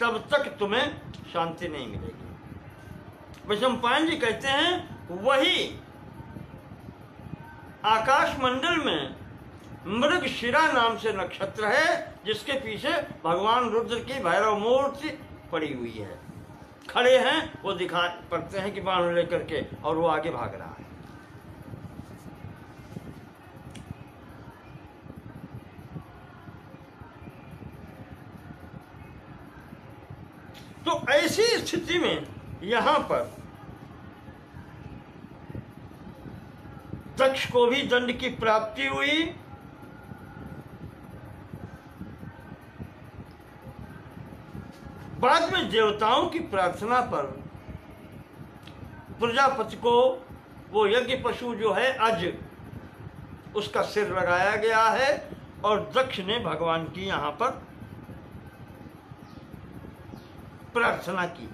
तब तक तुम्हें शांति नहीं मिलेगी। वैशंपायन जी कहते हैं वही आकाश मंडल में मृगशिरा नाम से नक्षत्र है जिसके पीछे भगवान रुद्र की भैरव मूर्ति पड़ी हुई है। खड़े हैं, वो दिखा पड़ते हैं कि बाण लेकर के, और वो आगे भाग रहा है। तो ऐसी स्थिति में यहां पर दक्ष को भी दंड की प्राप्ति हुई। बाद में देवताओं की प्रार्थना पर प्रजापति को वो यज्ञ पशु जो है अज, उसका सिर लगाया गया है और दक्ष ने भगवान की यहां पर प्रार्थना की।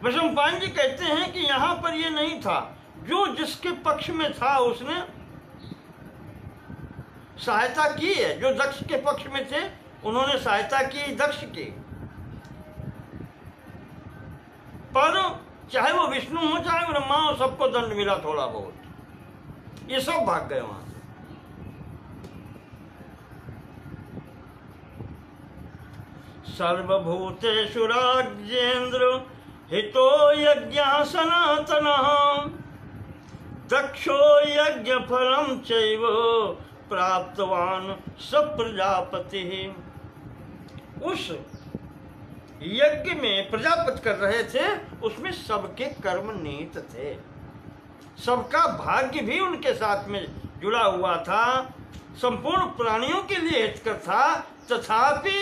वैशंपायन जी कहते हैं कि यहां पर ये नहीं था, जो जिसके पक्ष में था उसने सहायता की है। जो दक्ष के पक्ष में थे उन्होंने सहायता की दक्ष की, पर चाहे वो विष्णु हो चाहे ब्रह्मा हो, सबको दंड मिला थोड़ा बहुत। ये सब भाग गए वहां से। सर्वभूतेषु राज्येन्द्र हितो यज्ञ सनातन दक्षो यज्ञ फलम चैव प्राप्तवान स प्रजापति। उस यज्ञ में प्रजापति कर रहे थे, उसमें सबके कर्म निहित थे, सबका भाग्य भी उनके साथ में जुड़ा हुआ था, संपूर्ण प्राणियों के लिए हितकर था। तथापि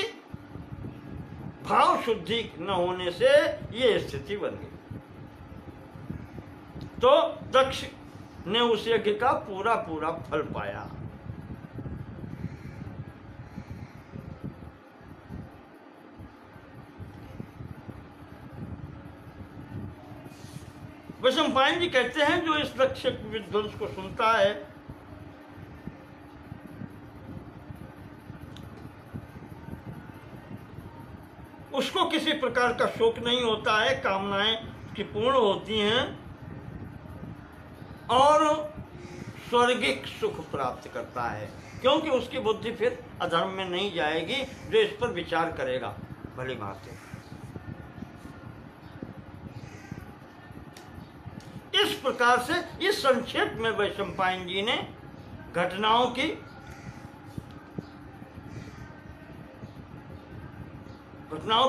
भाव शुद्धि न होने से ये स्थिति बन गई। तो दक्ष ने उस यज्ञ का पूरा पूरा फल पाया। वैशंपायन जी कहते हैं जो इस दक्ष विध्वंस को सुनता है उसको किसी प्रकार का शोक नहीं होता है, कामनाएं की पूर्ण होती हैं और स्वर्गिक सुख प्राप्त करता है, क्योंकि उसकी बुद्धि फिर अधर्म में नहीं जाएगी, जो इस पर विचार करेगा भली भांति। इस प्रकार से इस संक्षेप में वैशंपायन जी ने घटनाओं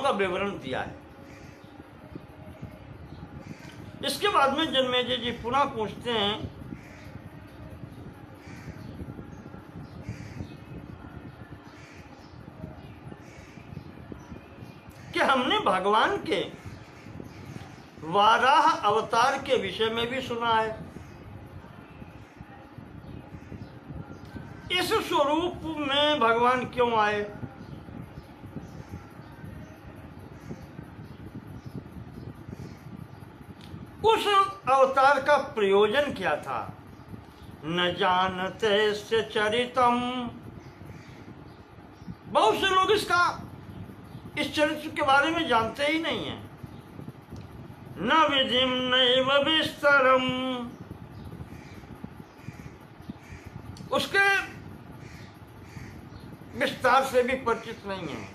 का विवरण दिया है। इसके बाद में जन्मेजय जी पुनः पूछते हैं कि हमने भगवान के वाराह अवतार के विषय में भी सुना है। इस स्वरूप में भगवान क्यों आए? उस अवतार का प्रयोजन क्या था? न जानते से चरितम। बहुत से लोग इस चरित्र के बारे में जानते ही नहीं है। न विधिम नैव विस्तरम, उसके विस्तार से भी परिचित नहीं है।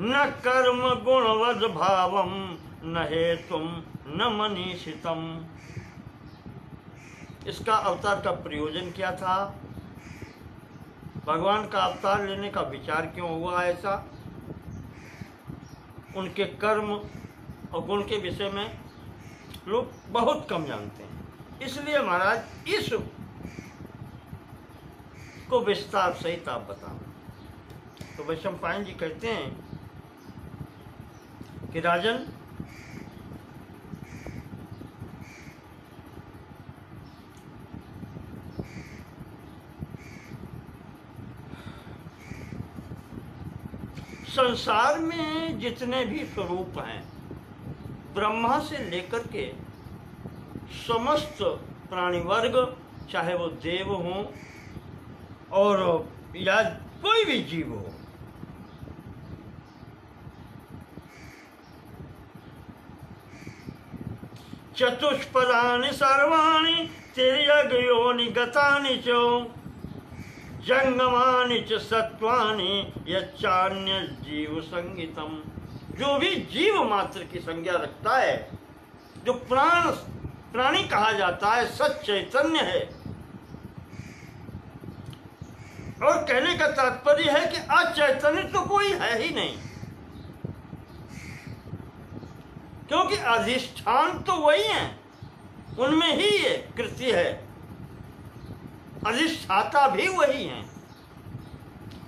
न कर्म गुणवद भावम न हेतुम न मनीषितम। इसका अवतार का प्रयोजन क्या था? भगवान का अवतार लेने का विचार क्यों हुआ ऐसा? उनके कर्म और गुण के विषय में लोग बहुत कम जानते हैं। इसलिए महाराज इस को विस्तार सहित आप बताओ। तो वैशंपायन जी कहते हैं कि राजन, संसार में जितने भी स्वरूप हैं, ब्रह्मा से लेकर के समस्त प्राणी वर्ग, चाहे वो देव हों और या कोई भी जीव हो, चतुष्पदानि सर्वाणि तिर्यगयोनि गतानि च जंगमानि च सत्वानि यच्चान्य जीव संगीतम। जो भी जीव मात्र की संज्ञा रखता है, जो प्राणी कहा जाता है, सच चैतन्य है। और कहने का तात्पर्य है कि अचैतन्य तो कोई है ही नहीं, क्योंकि अधिष्ठान तो वही है, उनमें ही ये कृति है, अधिष्ठाता भी वही हैं,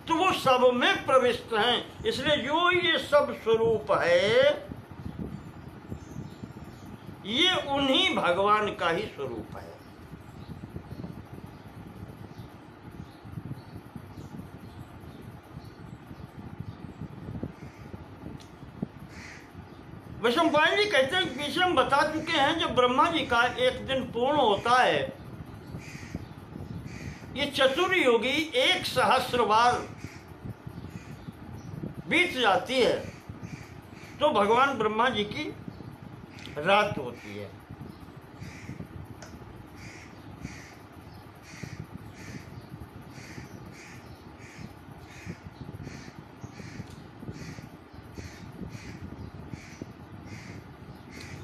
तो वो सब में प्रविष्ट हैं। इसलिए जो ये सब स्वरूप है, ये उन्हीं भगवान का ही स्वरूप है। वैशंपायन जी कहते हैं, पीछे हम बता चुके हैं, जब ब्रह्मा जी का एक दिन पूर्ण होता है, ये चतुर्युगी 1 सहस्र बार बीत जाती है, तो भगवान ब्रह्मा जी की रात होती है।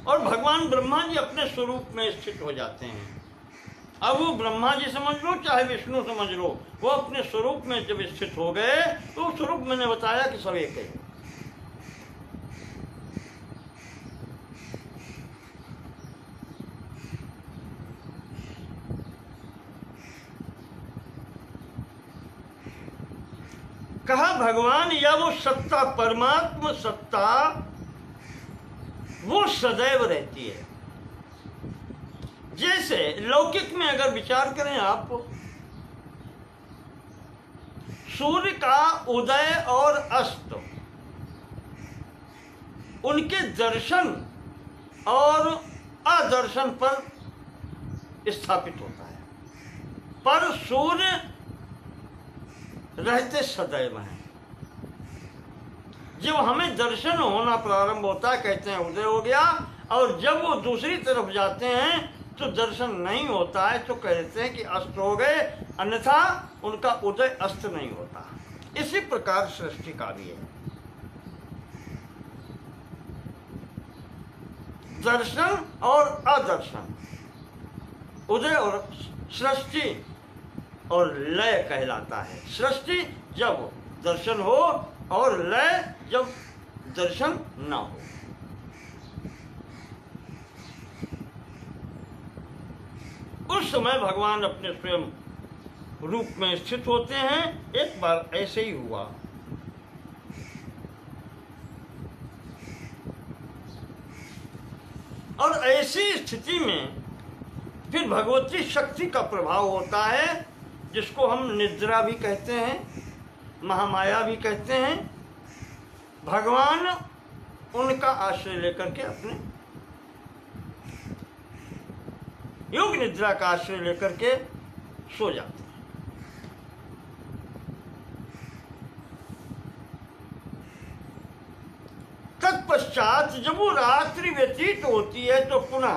और भगवान ब्रह्मा जी अपने स्वरूप में स्थित हो जाते हैं। अब वो ब्रह्मा जी समझ लो चाहे विष्णु समझ लो, वो अपने स्वरूप में जब स्थित हो गए, तो स्वरूप मैंने बताया कि सब एक है। कहा भगवान या वो सत्ता, परमात्मा सत्ता, वो सदैव रहती है। जैसे लौकिक में अगर विचार करें आप, सूर्य का उदय और अस्त, उनके दर्शन और अदर्शन पर स्थापित होता है, पर सूर्य रहते सदैव हैं। जब हमें दर्शन होना प्रारंभ होता है, कहते हैं उदय हो गया, और जब वो दूसरी तरफ जाते हैं तो दर्शन नहीं होता है, तो कहते हैं कि अस्त हो गए, अन्यथा उनका उदय अस्त नहीं होता। इसी प्रकार सृष्टि का भी है। दर्शन और अदर्शन, उदय और सृष्टि और लय कहलाता है। सृष्टि जब दर्शन हो और लय जब दर्शन न हो। उस समय भगवान अपने स्वयं रूप में स्थित होते हैं। एक बार ऐसे ही हुआ। और ऐसी स्थिति में फिर भगवती शक्ति का प्रभाव होता है, जिसको हम निद्रा भी कहते हैं, महामाया भी कहते हैं। भगवान उनका आश्रय लेकर के अपने योग निद्रा का आश्रय लेकर के सो जाते हैं। तत्पश्चात जब वो रात्रि व्यतीत होती है तो पुनः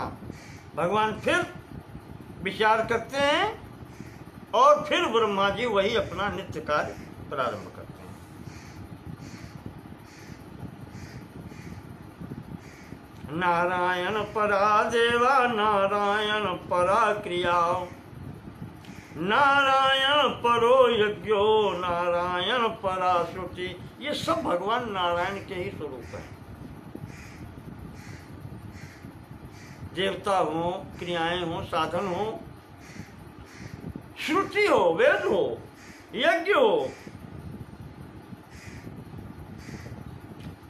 भगवान फिर विचार करते हैं और फिर ब्रह्मा जी वही अपना नित्य कार्य प्रारंभ करते हैं। नारायण परा देवा, नारायण परा क्रिया, नारायण परो यज्ञो, नारायण परा श्रुति। ये सब भगवान नारायण के ही स्वरूप है। देवता हो, क्रियाएं हो, साधन हो, श्रुति हो, वेद हो, यज्ञ हो,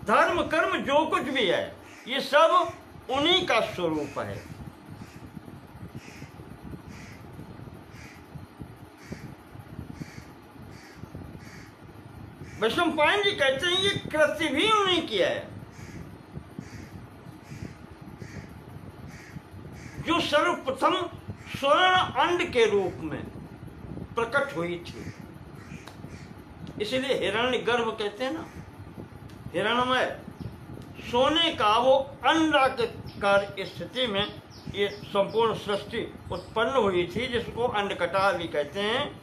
धर्म कर्म जो कुछ भी है, ये सब उन्हीं का स्वरूप है। वैशंपायन जी कहते हैं ये कृति भी उन्हीं की है, जो सर्वप्रथम स्वर्ण अंड के रूप में प्रकट हुई थी। इसलिए हिरण्यगर्भ कहते हैं ना, हिरणमय सोने का वो अंडाकार स्थिति में ये संपूर्ण सृष्टि उत्पन्न हुई थी, जिसको अंडकटा भी कहते हैं।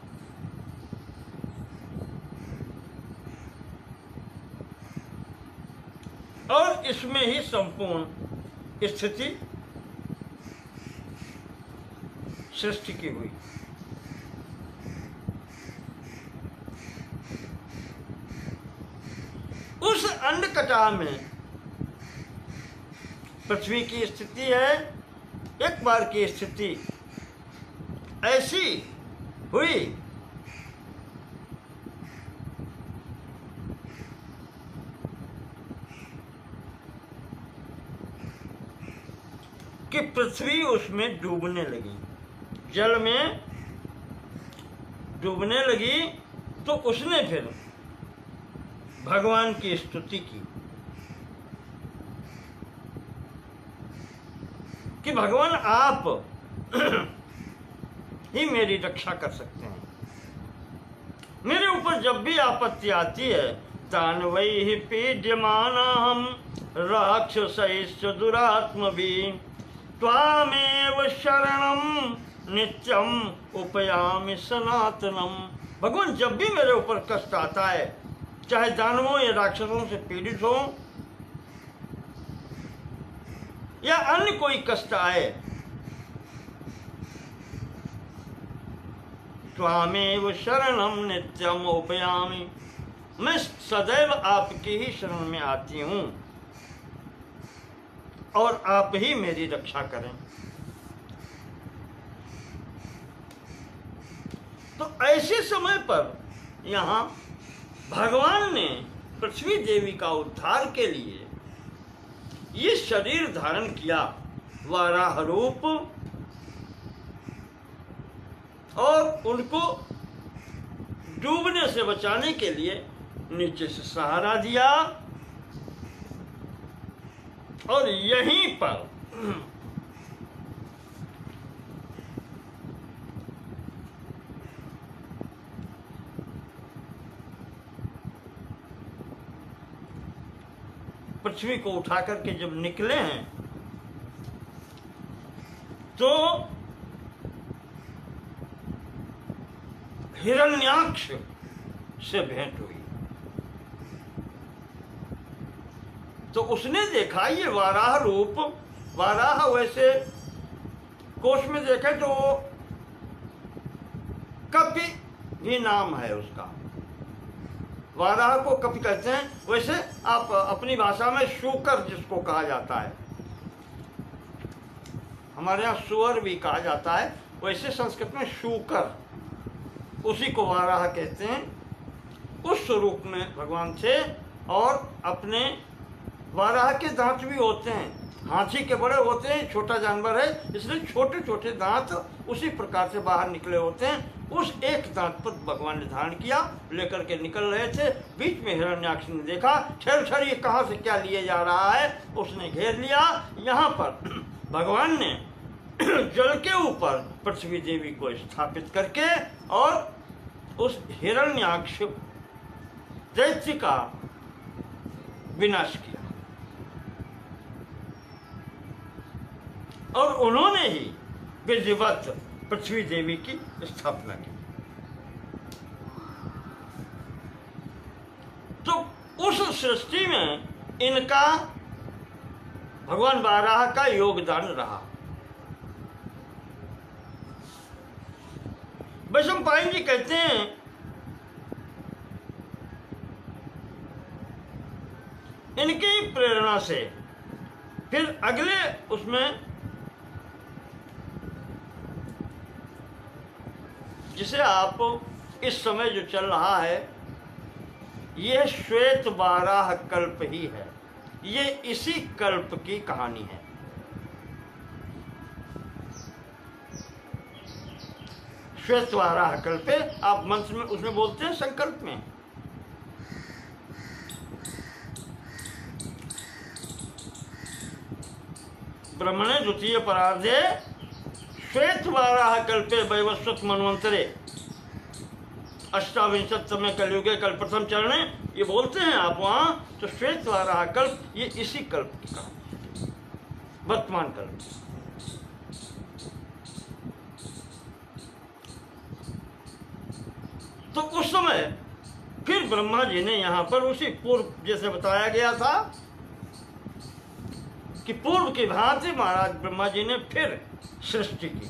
और इसमें ही संपूर्ण स्थिति सृष्टि की हुई। उस अंडकटा में पृथ्वी की स्थिति है। एक बार की स्थिति ऐसी हुई कि पृथ्वी उसमें डूबने लगी, जल में डूबने लगी। तो उसने फिर भगवान की स्तुति की कि भगवान आप ही मेरी रक्षा कर सकते हैं। मेरे ऊपर जब भी आपत्ति आती है, दानवैः पीड्यमानाहं राक्षसैश्च दुरात्मभिः त्वामेव शरणं नित्यम उपयामि सनातनम। भगवान जब भी मेरे ऊपर कष्ट आता है, चाहे दानवों या राक्षसों से पीड़ित हो या अन्य कोई कष्ट आए, त्वामेव शरणम नित्यम उपयामि, मैं सदैव आपकी ही शरण में आती हूं और आप ही मेरी रक्षा करें। तो ऐसे समय पर यहाँ भगवान ने पृथ्वी देवी का उद्धार के लिए ये शरीर धारण किया, वाराह रूप, और उनको डूबने से बचाने के लिए नीचे से सहारा दिया। और यहीं पर पृथ्वी को उठा करके जब निकले हैं तो हिरण्याक्ष से भेंट हुई। तो उसने देखा ये वाराह रूप वाराह वैसे कोश में देखें तो कपि भी नाम है उसका, वाराह को कपि कहते हैं। वैसे आप अपनी भाषा में शूकर जिसको कहा जाता है, हमारे यहाँ सुअर भी कहा जाता है, वैसे संस्कृत में शूकर, उसी को वाराह कहते हैं। उस स्वरूप में भगवान थे और अपने वाराह के दांत भी होते हैं, हाथी के बड़े होते हैं, छोटा जानवर है इसलिए छोटे छोटे दांत उसी प्रकार से बाहर निकले होते हैं। उस एक दांत पर भगवान ने धारण किया, लेकर के निकल रहे थे। बीच में हिरण्याक्ष ने देखा, ठहर ये कहाँ से क्या लिए जा रहा है, उसने घेर लिया। यहाँ पर भगवान ने जल के ऊपर पृथ्वी देवी को स्थापित करके और उस हिरण्याक्ष दैत्य का विनाश किया और उन्होंने ही विधिवत पृथ्वी देवी की स्थापना की। तो उस सृष्टि में इनका भगवान वाराह का योगदान रहा। वैशंपायन जी कहते हैं इनकी प्रेरणा से फिर अगले उसमें जिसे आप इस समय जो चल रहा है ये श्वेत वाराह कल्प ही है, ये इसी कल्प की कहानी है। श्वेत वाराह कल्पे आप मंत्र में उसमें बोलते हैं संकल्प में। ब्रह्मणे द्वितीय परार्धे श्वेत वाराह कल्पे वैवस्वत मनवंतरे अष्टाविंशतमे कलयुगे कल प्रथम चरण ये बोलते हैं आप वहां। तो श्वेत वाराह कल्प ये इसी कल्प की कहानी है, वर्तमान कल्प। तो उस समय फिर ब्रह्मा जी ने यहाँ पर उसी पूर्व जैसे बताया गया था कि पूर्व की भांति महाराज ब्रह्मा जी ने फिर सृष्टि की।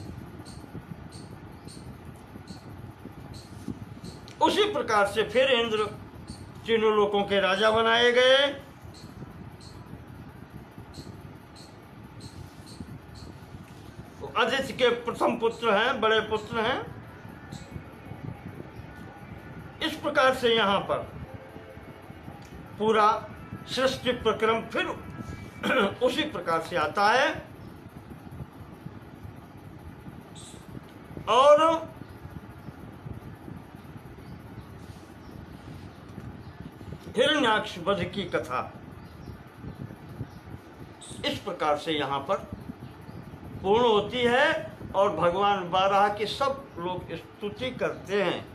उसी प्रकार से फिर इंद्र तीनों लोकों के राजा बनाए गए। आदित्य के प्रथम पुत्र हैं, बड़े पुत्र हैं। इस प्रकार से यहाँ पर पूरा सृष्टि प्रक्रम फिर उसी प्रकार से आता है। और हिरण्याक्ष वध की कथा इस प्रकार से यहाँ पर पूर्ण होती है और भगवान वाराह की सब लोग स्तुति करते हैं।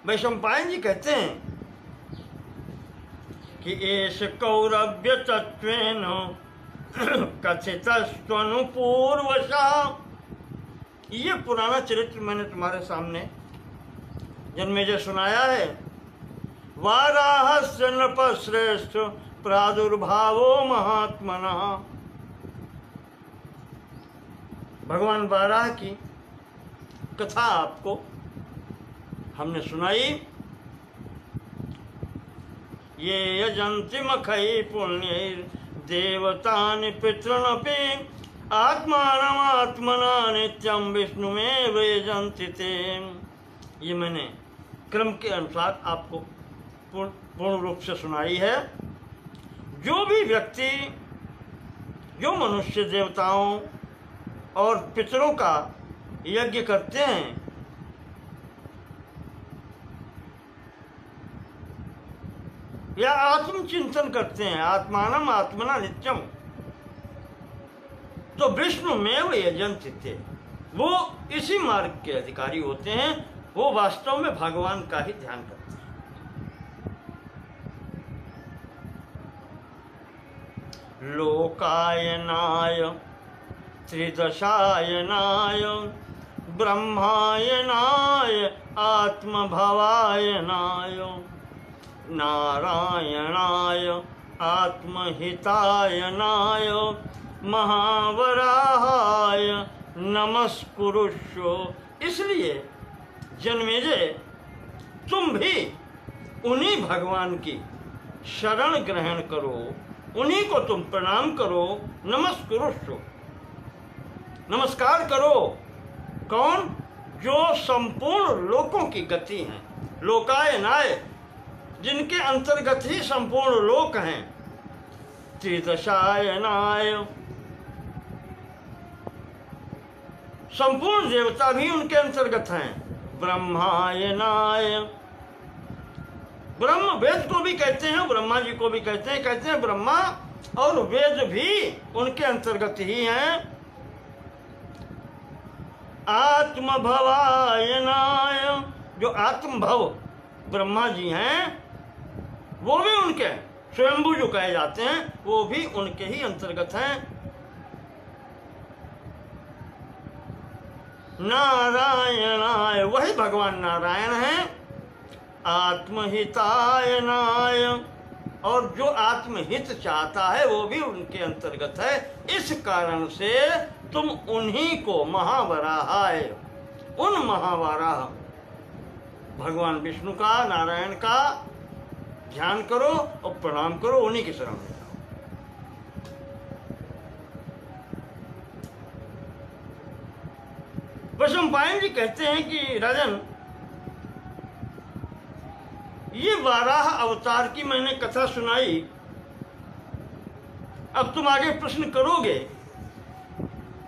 वैशंपायन जी कहते हैं कि एष कौरव्य तत्वेन कथितस्त्वनुपूर्वशा। ये पुराना चरित्र मैंने तुम्हारे सामने जन्मेजय सुनाया है। वाराहस्य नृपश्रेष्ठ प्रादुर्भावो महात्मना। भगवान वाराह की कथा आपको हमने सुनाई। ये यजन्ति मखै पुण्यैर् देवतानि पितॄनपि आत्मानमात्मना नित्यं विष्णुमेव यजन्ति ते। ये मैंने क्रम के अनुसार आपको पूर्ण रूप से सुनाई है। जो भी व्यक्ति, जो मनुष्य देवताओं और पितरों का यज्ञ करते हैं, या आत्मचिंतन करते हैं, आत्मानम आत्मना नित्यम, तो विष्णु में वो यजन्ति थे, वो इसी मार्ग के अधिकारी होते हैं। वो वास्तव में भगवान का ही ध्यान करते हैं। लोकायनाय त्रिदशायनाय ब्रह्मायनाय आत्मभवायनाय नारायणाय आत्महितायनाय महावराहाय नमस्कुरुष्व। इसलिए जन्मेजय तुम भी उन्हीं भगवान की शरण ग्रहण करो, उन्हीं को तुम प्रणाम करो, नमस्कुरुष्व, नमस्कार करो। कौन? जो संपूर्ण लोकों की गति हैं, लोकाय नाय, जिनके अंतर्गत ही संपूर्ण लोक हैं। त्रिदशायनाय, संपूर्ण देवता भी उनके अंतर्गत हैं। ब्रह्मायनाय, ब्रह्म वेद को भी कहते हैं, ब्रह्मा जी को भी कहते हैं ब्रह्मा और वेद भी उनके अंतर्गत ही हैं। आत्मभवायनाय, जो आत्मभव ब्रह्मा जी हैं वो भी उनके, स्वयंभू जो कहे जाते हैं वो भी उनके ही अंतर्गत हैं। नारायणाय, वही भगवान नारायण हैं। आत्महितायनाय, और जो आत्महित चाहता है वो भी उनके अंतर्गत है। इस कारण से तुम उन्हीं को महावराहाय, उन महावराह भगवान विष्णु का, नारायण का ध्यान करो और प्रणाम करो, उन्हीं की शरण में जाओ। वैशंपायन जी कहते हैं कि राजन, ये वाराह अवतार की मैंने कथा सुनाई, अब तुम आगे प्रश्न करोगे।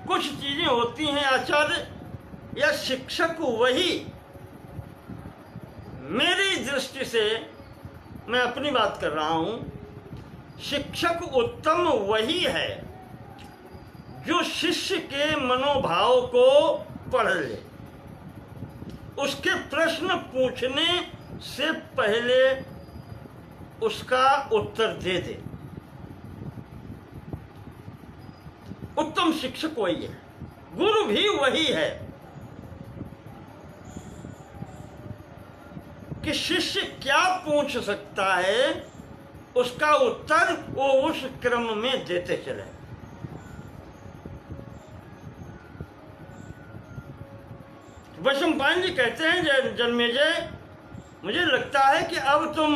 कुछ चीजें होती हैं आचार्य या शिक्षक वही, मेरी दृष्टि से मैं अपनी बात कर रहा हूं, शिक्षक उत्तम वही है जो शिष्य के मनोभाव को पढ़ ले, उसके प्रश्न पूछने से पहले उसका उत्तर दे दे। उत्तम शिक्षक वही है, गुरु भी वही है कि शिष्य क्या पूछ सकता है उसका उत्तर वो उस क्रम में देते चले। वैशंपायन जी कहते हैं, जन्मेजय मुझे लगता है कि अब तुम,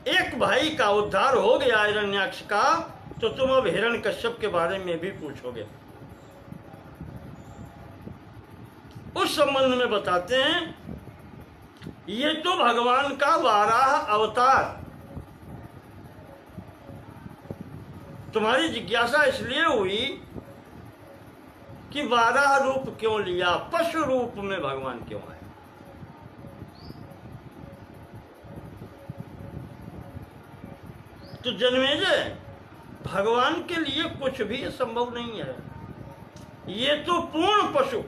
एक भाई का उद्धार हो गया हिरण्याक्ष का, तो तुम अब हिरण्यकश्यप के बारे में भी पूछोगे। उस संबंध में बताते हैं, ये तो भगवान का वाराह अवतार, तुम्हारी जिज्ञासा इसलिए हुई कि वाराह रूप क्यों लिया, पशु रूप में भगवान क्यों आए। तो जन्मेजय, भगवान के लिए कुछ भी संभव नहीं है। ये तो पूर्ण पशु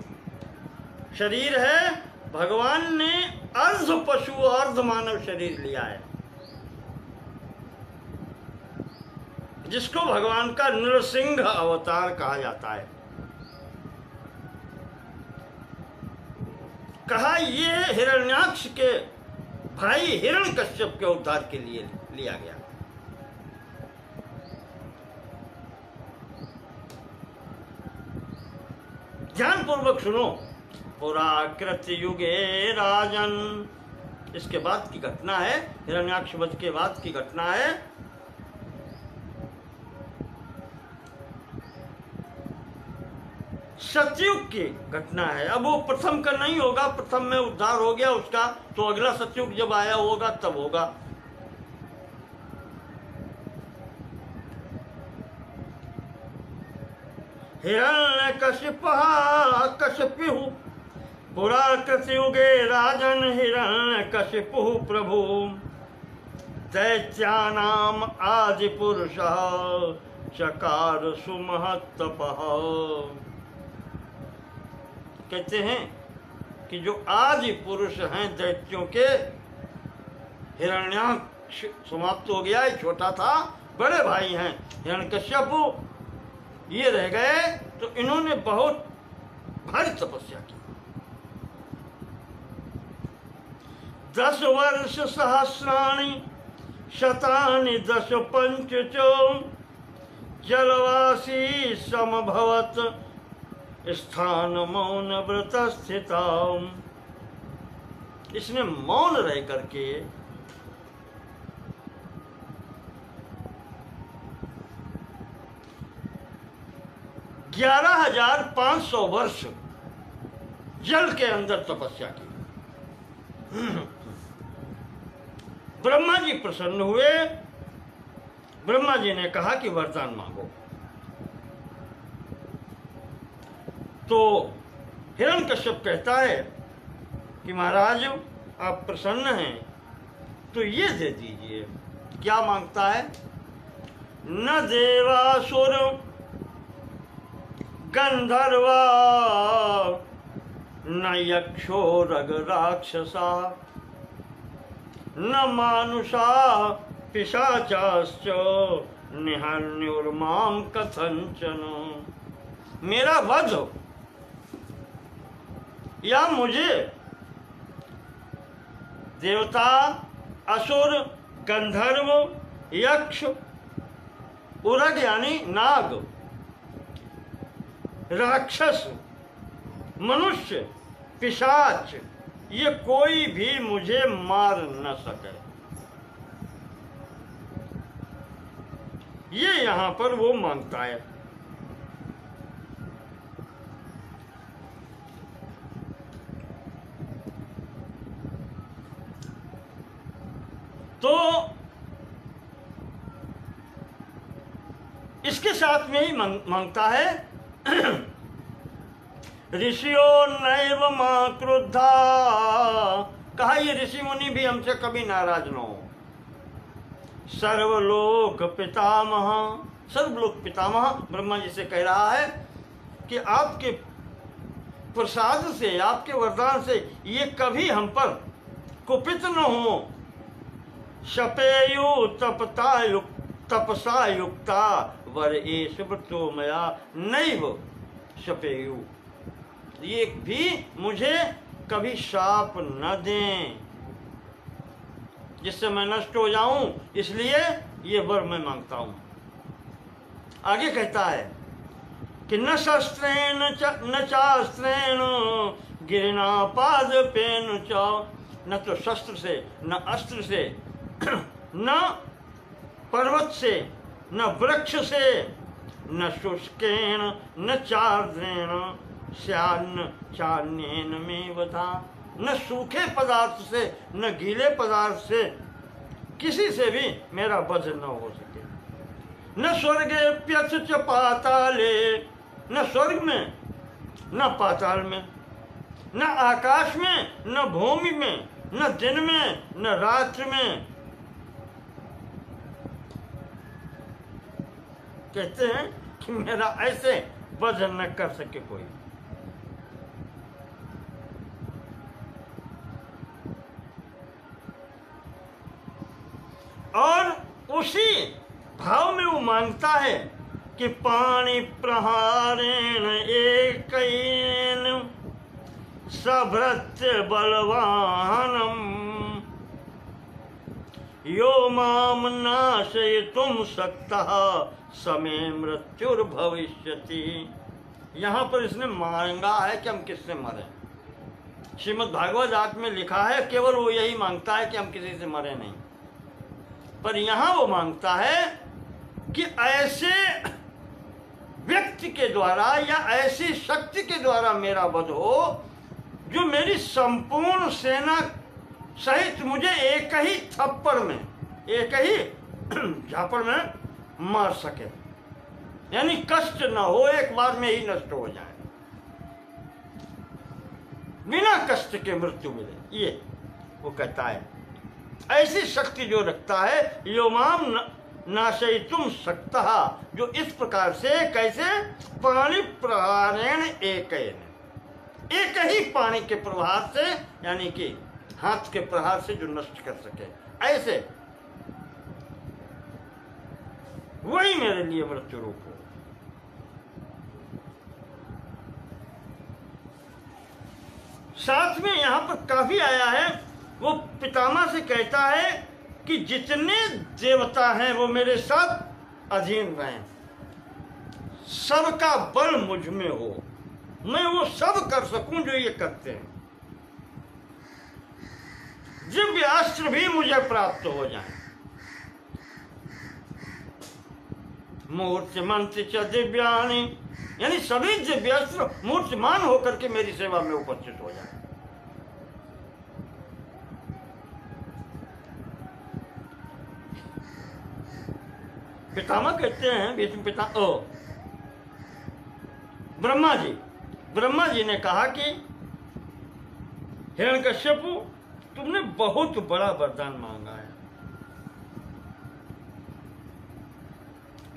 शरीर है, भगवान ने अर्ध पशु अर्ध मानव शरीर लिया है, जिसको भगवान का नृसिंह अवतार कहा जाता है। कहा ये हिरण्याक्ष के भाई हिरण्यकश्यप के उद्धार के लिए लिया गया। ध्यान पूर्वक सुनो। पुराकृत युगे राजन, इसके बाद की घटना है, हिरण्याक्ष वध के बाद की घटना है। सतयुग की घटना है। अब वो प्रथम का नहीं होगा, प्रथम में उद्धार हो गया उसका, तो अगला सतयुग जब आया होगा तब होगा। हिरण्यकशिपः कश्यपिः पुराकृत युगे राजन हिरण्यकशिपुः प्रभु दैत्यानाम आदि पुरुषः चकार सुमहत्तपः। कहते हैं कि जो आदि पुरुष हैं दैत्यों के, हिरण्याक्ष समाप्त हो गया, छोटा था, बड़े भाई हैं हिरण्यकश्यप, ये रह गए। तो इन्होंने बहुत भारी तपस्या की। 10 वर्ष सहस्राणि शतानि 10 पंच च जलवासी समभवत स्थान मौन व्रत स्थिता। इसने मौन रह करके 11,500 वर्ष जल के अंदर तपस्या की। ब्रह्मा जी प्रसन्न हुए। ब्रह्मा जी ने कहा कि वरदान मांगो। तो हिरण्यकश्यप कहता है कि महाराज आप प्रसन्न हैं तो ये दे दीजिए। क्या मांगता है? न देवासुर गंधर्वा न यक्षो रग राक्षसा न मानुषा पिशाचाश्च निहन्युर्मां कथंचन। मेरा वध या मुझे देवता, असुर, गंधर्व, यक्ष, उरग यानी नाग, राक्षस, मनुष्य, पिशाच, ये कोई भी मुझे मार न सके। ये यहां पर वो मांगता है। तो इसके साथ में ही मांगता है ऋषियों नैव मां क्रुद्धा। कहा ये ऋषि मुनि भी हमसे कभी नाराज न हो। सर्वलोक पितामह, सर्वलोक पितामह ब्रह्मा जी से कह रहा है कि आपके प्रसाद से, आपके वरदान से ये कभी हम पर कुपित न हो। शपेयु तपसा युक्ता वर एष व्रतो मया नैव शपेयु। ये भी मुझे कभी शाप न दें जिससे मैं नष्ट हो जाऊं, इसलिए ये वर मैं मांगता हूं। आगे कहता है कि न शस्त्रेण न चास्त्रेण गिरना पाद पेन च। न तो शस्त्र से, न अस्त्र से, न पर्वत से, न वृक्ष से, न शुष्केन न चार्द्रेण श्यान्न चान्येन में वधा। न सूखे पदार्थ से, न गीले पदार्थ से किसी से भी मेरा वध न हो सके। न स्वर्गे प्यथ च पाताले, न स्वर्ग में, न पाताल में, न आकाश में, न भूमि में, न दिन में, न रात्रि में। कहते हैं कि मेरा ऐसे वध न कर सके कोई। और उसी भाव में वो मांगता है कि पाणि प्रहारेण एकैन सभृत्य बलवानम यो माम नाशयितुम शक्तः समे मृत्युर्भविष्यति। यहाँ पर इसने मांगा है कि हम किससे मरें। श्रीमद् भागवत आठ में लिखा है केवल वो यही मांगता है कि हम किसी से मरे नहीं, पर यहाँ वो मांगता है कि ऐसे व्यक्ति के द्वारा या ऐसी शक्ति के द्वारा मेरा वध हो जो मेरी संपूर्ण सेना सहित मुझे एक ही थप्पड़ में, एक ही झापड़ में मार सके, यानी कष्ट न हो, एक बार में ही नष्ट हो जाए, बिना कष्ट के मृत्यु मिले। ये वो कहता है ऐसी शक्ति जो रखता है यो माम नाशयितुम शक्तः, जो इस प्रकार से, कैसे, पाणि प्रहारेण एकैन, एक ही पानी के प्रहार से, यानी कि हाथ के प्रहार से जो नष्ट कर सके, ऐसे वही मेरे लिए मृत्यु रूप हो। साथ में यहाँ पर काफी आया है, वो पितामह से कहता है कि जितने देवता हैं वो मेरे साथ अधीन रहें, सबका बल मुझ में हो, मैं वो सब कर सकूं जो ये करते हैं, दिव्य अस्त्र भी मुझे प्राप्त हो जाए। मूर्तिमंत च दिव्यानि, यानी सभी दिव्य अस्त्र मूर्तिमान होकर के मेरी सेवा में उपस्थित हो जाए। पितामह कहते हैं, भीष्म पिता ब्रह्मा जी ने कहा कि हिरण्यकश्यपु, तुमने बहुत बड़ा वरदान मांगा है,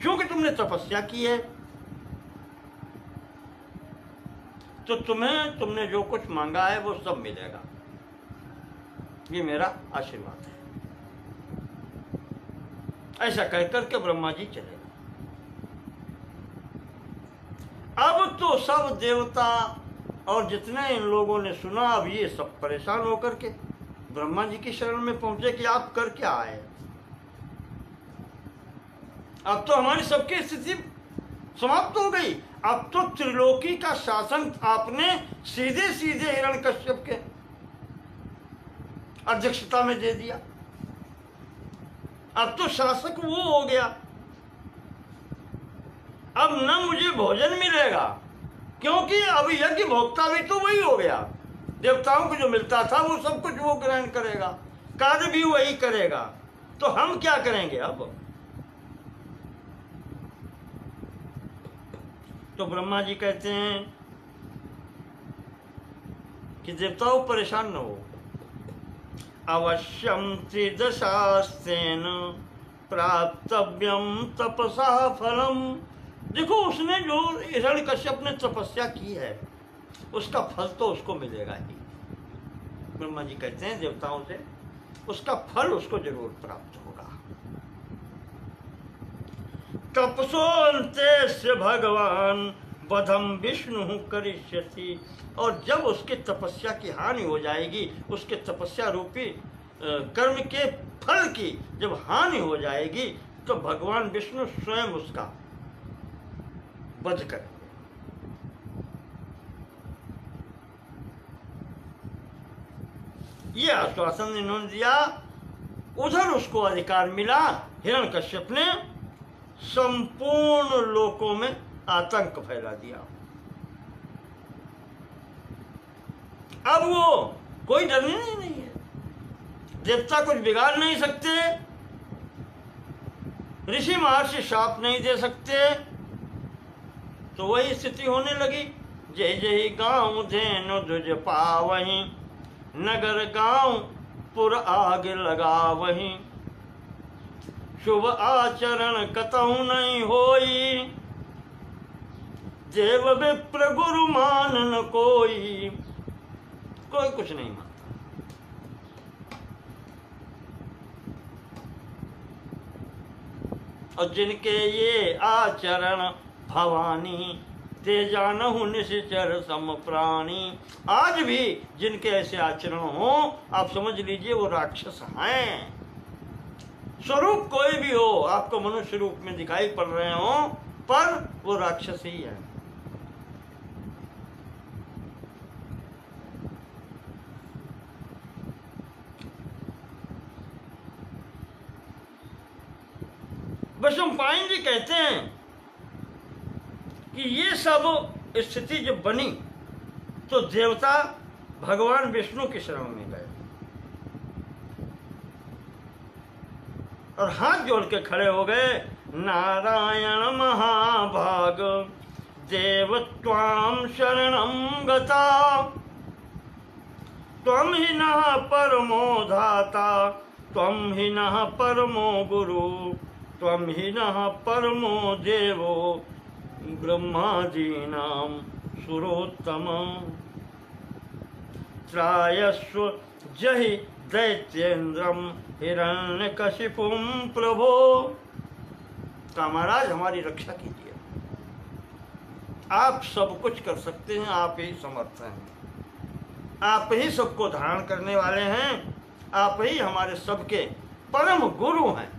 क्योंकि तुमने तपस्या की है, तो तुमने जो कुछ मांगा है वो सब मिलेगा, ये मेरा आशीर्वाद है। ऐसा कहकर के ब्रह्मा जी चले गए। अब तो सब देवता और जितने इन लोगों ने सुना, अब ये सब परेशान होकर के ब्रह्मा जी की शरण में पहुंचे कि आप कर क्या आए, अब तो हमारी सबकी स्थिति समाप्त हो गई, अब तो त्रिलोकी का शासन आपने सीधे सीधे हिरण्यकश्यप के अध्यक्षता में दे दिया, अब तो शासक वो हो गया, अब न मुझे भोजन मिलेगा, क्योंकि अब यज्ञ भोक्ता भी तो वही हो गया, देवताओं को जो मिलता था वो सब कुछ वो ग्रहण करेगा, कार्य भी वही करेगा, तो हम क्या करेंगे अब। तो ब्रह्मा जी कहते हैं कि देवताओं परेशान न हो, अवश्यम त्रिदशास्तेन प्राप्तव्यम तपसा फलम। देखो, उसने जो हिरण्यकश्यप ने तपस्या की है उसका फल तो उसको मिलेगा ही। ब्रह्मा जी कहते हैं देवताओं से, उसका फल उसको जरूर प्राप्त होगा। तपसो अंते भगवान वधम विष्णु करिष्यति, और जब उसके तपस्या की हानि हो जाएगी, उसके तपस्या रूपी कर्म के फल की जब हानि हो जाएगी, तो भगवान विष्णु स्वयं उसका वध करेंगे। ये आश्वासन इन्होंने दिया। उधर उसको अधिकार मिला, हिरण्यकश्यप ने संपूर्ण लोकों में आतंक फैला दिया। अब वो कोई डरने नहीं है, देवता कुछ बिगाड़ नहीं सकते, ऋषि महर्षि शाप नहीं दे सकते। तो वही स्थिति होने लगी, जय जय गाँव धेनु दुज पावहीं, नगर गांव पुर आग लगा वहीं, शुभ आचरण कतहु नहीं होई, देव विप्र गुरु मानन कोई कुछ नहीं मानता। और जिनके ये आचरण भवानी, ते जानहु निश्चर सम प्राणी। आज भी जिनके ऐसे आचरण हो, आप समझ लीजिए वो राक्षस हैं। स्वरूप कोई भी हो, आपको मनुष्य रूप में दिखाई पड़ रहे हो, पर वो राक्षस ही है। वैशंपायन जी कहते हैं कि ये सब स्थिति जब बनी तो देवता भगवान विष्णु की शरण में गए और हाथ जोड़ के खड़े हो गए। नारायण महाभाग देव त्वां शरणं गता, त्वं हि नः परमो धाता, त्वं हि नः परमो गुरु, त्वं हि नः परमो देवो ब्रह्मादीनां सुरोत्तम। त्रायस्व जहि दैत्येन्द्रम हिरण्यकशिपुं प्रभो। तो महाराज हमारी रक्षा कीजिए, आप सब कुछ कर सकते हैं, आप ही समर्थ हैं। आप ही सबको धारण करने वाले हैं, आप ही हमारे सबके परम गुरु हैं।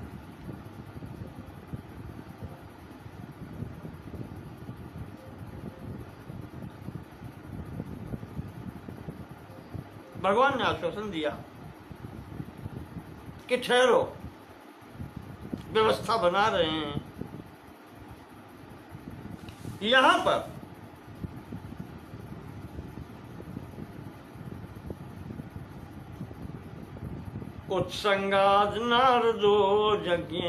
भगवान ने आश्वासन दिया कि ठहरो, व्यवस्था बना रहे हैं। यहां पर उत्संगाद नारदो यज्ञ,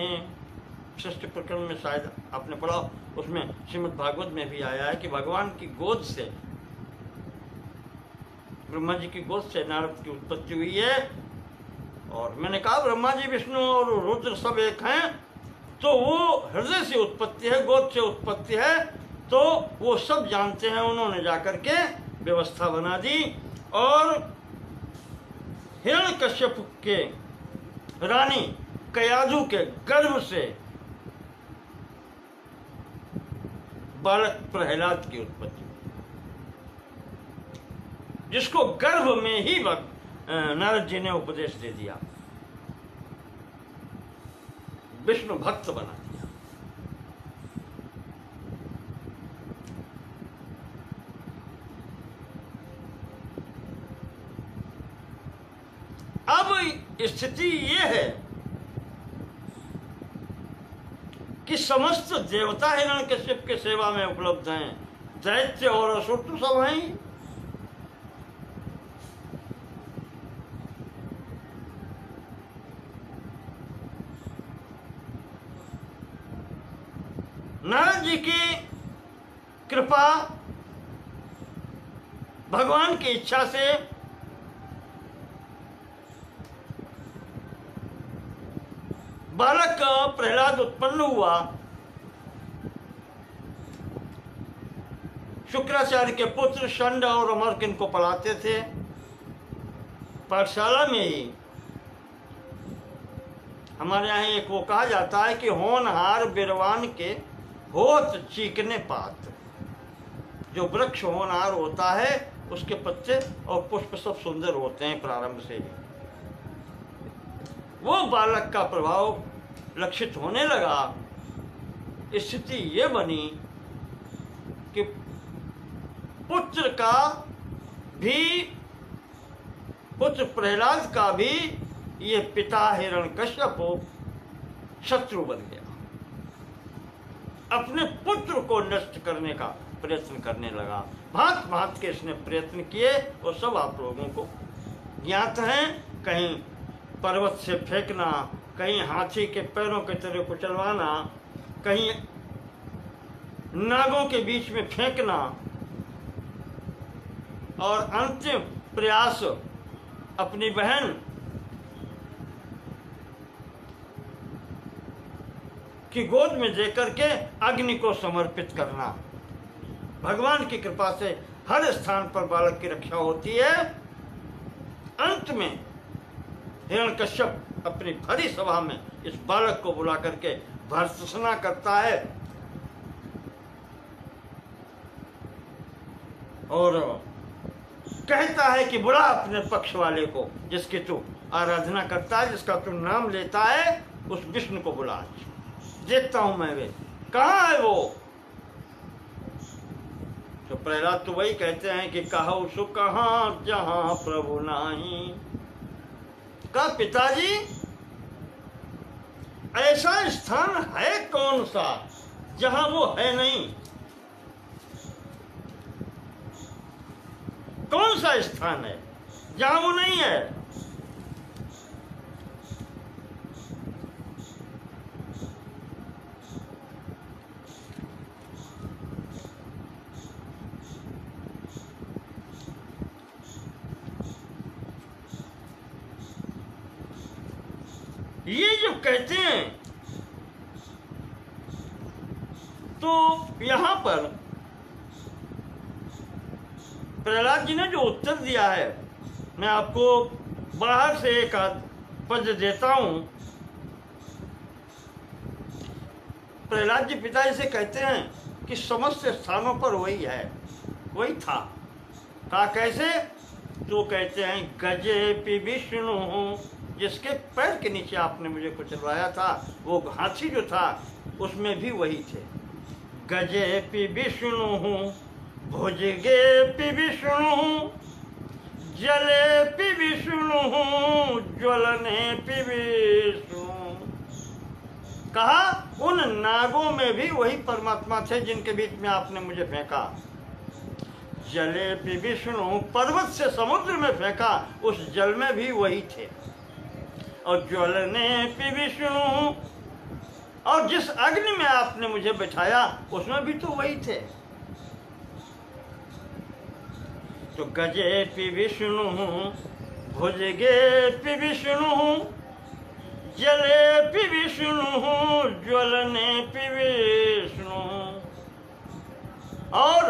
षष्ठ प्रकरण में शायद आपने पढ़ा, उसमें श्रीमद् भागवत में भी आया है कि भगवान की गोद से, ब्रह्मा जी की गोद से नारद की उत्पत्ति हुई है। और मैंने कहा ब्रह्मा जी विष्णु और रुद्र सब एक हैं, तो वो हृदय से उत्पत्ति है, गोद से उत्पत्ति है, तो वो सब जानते हैं। उन्होंने जाकर के व्यवस्था बना दी और हिरण्यकश्यप के रानी कयाधु के गर्भ से बालक प्रहलाद की उत्पत्ति, जिसको गर्भ में ही नारद जी ने उपदेश दे दिया, विष्णु भक्त बना दिया। अब स्थिति ये है कि समस्त देवता हिरण्यकश्यप के सेवा में उपलब्ध हैं, दैत्य और असुर तो सब हैं। नारद जी की कृपा, भगवान की इच्छा से बालक प्रहलाद उत्पन्न हुआ। शुक्राचार्य के पुत्र शंड और अमर्क इनको पढ़ाते थे पाठशाला में ही। हमारे यहाँ एक वो कहा जाता है कि होनहार बिरवान के होत चीकने पात। जो वृक्ष होनहार होता है उसके पत्ते और पुष्प सब सुंदर होते हैं प्रारंभ से ही। वो बालक का प्रभाव लक्षित होने लगा। स्थिति ये बनी कि पुत्र का भी, पुत्र प्रहलाद का भी ये पिता हिरण्यकश्यप शत्रु बन गया। अपने पुत्र को नष्ट करने का प्रयत्न करने लगा। भांत भांत के इसने प्रयत्न किए और सब आप लोगों को ज्ञात हैं। कहीं पर्वत से फेंकना, कहीं हाथी के पैरों के तरह कुचलवाना, कहीं नागों के बीच में फेंकना, और अंतिम प्रयास अपनी बहन की गोद में देकर के अग्नि को समर्पित करना। भगवान की कृपा से हर स्थान पर बालक की रक्षा होती है। अंत में हिरण्यकश्यप अपनी भरी सभा में इस बालक को बुला करके भर्त्सना करता है और कहता है कि बुला अपने पक्ष वाले को, जिसकी तू आराधना करता है, जिसका तू नाम लेता है, उस विष्णु को बुला। देखता हूं मैं वे कहाँ है वो। तो प्रहलाद तो वही कहते हैं कि कहु सु कहाँ जहां प्रभु नाही। का पिताजी ऐसा स्थान है कौन सा जहां वो है नहीं? कौन सा स्थान है जहां वो नहीं है? ये जो कहते हैं तो यहां पर प्रहलाद जी ने जो उत्तर दिया है, मैं आपको बाहर से एक आध पद देता हूं। प्रहलाद जी पिताजी से कहते हैं कि समस्त स्थानों पर वही है, वही था। कहा कैसे? तो कहते हैं गजे पी विष्णु, जिसके पैर के नीचे आपने मुझे कुचलवाया था, वो हाथी जो था उसमें भी वही थे। गजे पी विष्णु, भुजगे पी विष्णु, जले पी विष्णु, ज्वलने पी विष्णु। कहा उन नागों में भी वही परमात्मा थे जिनके बीच में आपने मुझे फेंका। जले पी विष्णु, पर्वत से समुद्र में फेंका, उस जल में भी वही थे। और ज्वलने पी विष्णु, और जिस अग्नि में आपने मुझे बैठाया उसमें भी तो वही थे। तो गजे पी विष्णु, भुजगे पी विष्णु, जले पी विष्णु, ज्वलने पी विष्णु। और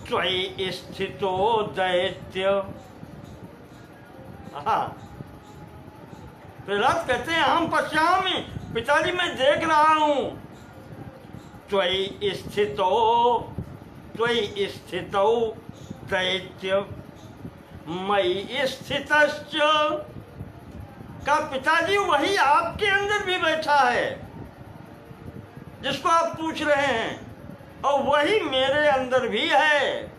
त्वयि स्थितो दैत्य। प्रहलाद कहते हैं हम पश्यामि, पिताजी मैं देख रहा हूं। त्वयि स्थितो दैत्य मयि स्थितश्च। का पिताजी वही आपके अंदर भी बैठा है जिसको आप पूछ रहे हैं, और वही मेरे अंदर भी है।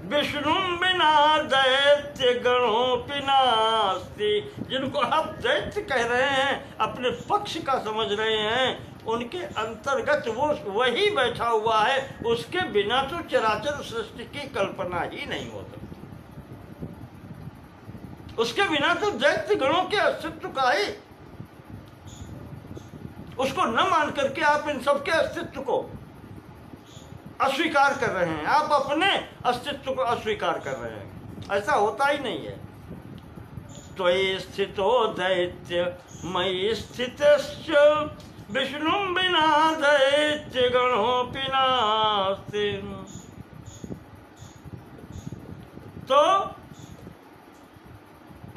विष्णु बिना दैत्य गणों नास्ति। जिनको आप दैत्य कह रहे हैं, अपने पक्ष का समझ रहे हैं, उनके अंतर्गत वो वही बैठा हुआ है। उसके बिना तो चराचर सृष्टि की कल्पना ही नहीं हो सकती। उसके बिना तो दैत्य गणों के अस्तित्व का ही, उसको न मान करके आप इन सबके अस्तित्व को अस्वीकार कर रहे हैं। आप अपने अस्तित्व को अस्वीकार कर रहे हैं। ऐसा होता ही नहीं है। त्वयि स्थितो दैत्य मयि स्थितश्च, विष्णु बिना दैत्य गणोऽपि नास्ति। तो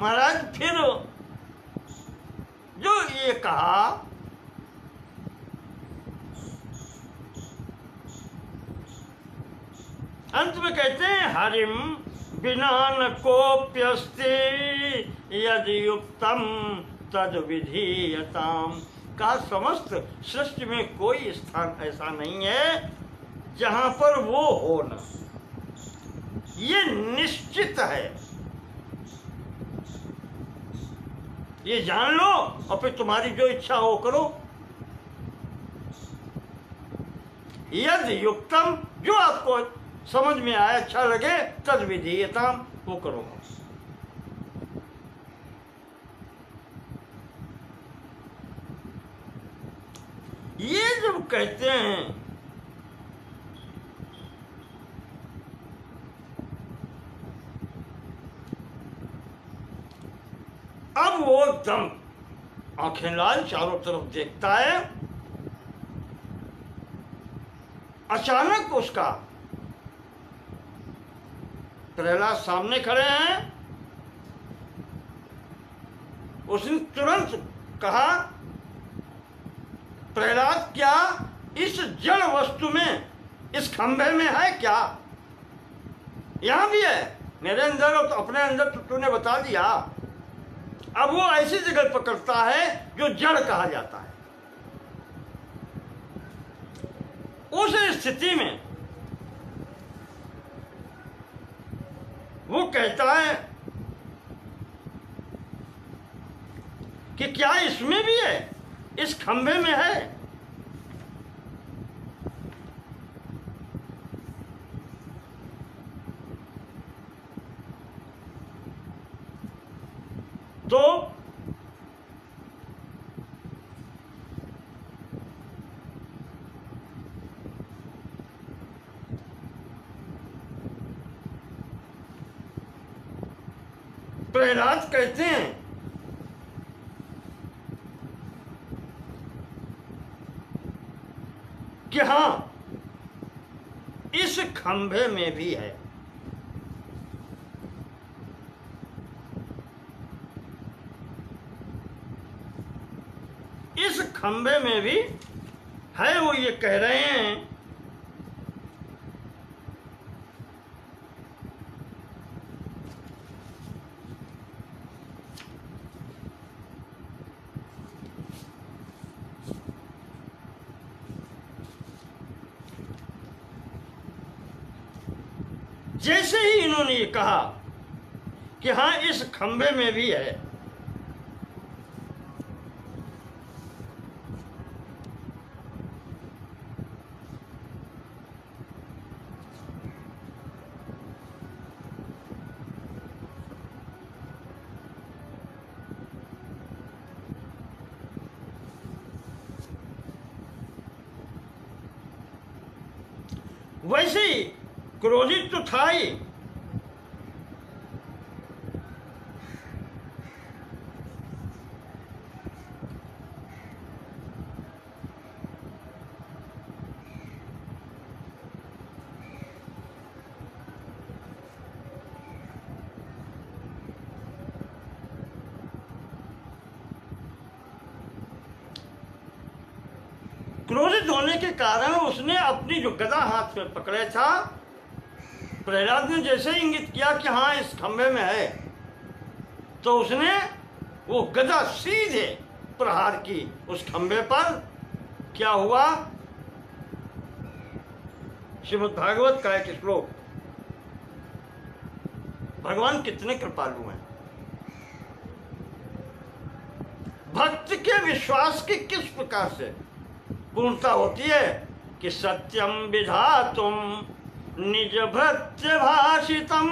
महाराज फिर जो ये कहा, अंत में कहते हैं हरिम बिना न कोप्यस्ति यदि युक्तम तद विधीयताम। का समस्त सृष्टि में कोई स्थान ऐसा नहीं है जहां पर वो हो न। ये निश्चित है, ये जान लो, और फिर तुम्हारी जो इच्छा हो करो। यद युक्तम, जो आपको समझ में आए, अच्छा लगे, तद विधीयताम, वो करो। ये जब कहते हैं अब वो एकदम आंखें लाल, चारों तरफ देखता है। अचानक उसका प्रहलाद सामने खड़े हैं। उसने तुरंत कहा, प्रहलाद क्या इस जड़ वस्तु में, इस खंभे में है क्या? यहां भी है, मेरे अंदर और तो अपने अंदर तो तूने बता दिया। अब वो ऐसी जगह पकड़ता है जो जड़ कहा जाता है। उस स्थिति में वो कहता है कि क्या इसमें भी है, इस खंभे में है? तो प्रहलाद कहते हैं कि हां, इस खंभे में भी है। इस खंभे में भी है। वो ये कह रहे हैं जैसे ही इन्होंने ये कहा कि हाँ इस खंबे में भी है, वैसे ही क्रोधित तो था ही, क्रोधित होने के कारण उसने अपनी जो गदा हाथ में पकड़े था, प्रहलाद ने जैसे ही इंगित किया कि हाँ इस खंबे में है, तो उसने वो गदा सीधे प्रहार की उस खंबे पर। क्या हुआ? श्रीमद् भागवत का एक श्लोक, भगवान कितने कृपालु हैं। भक्त के विश्वास की किस प्रकार से पूर्णता होती है कि सत्यम विधातुम निज भृत्य भाषितम,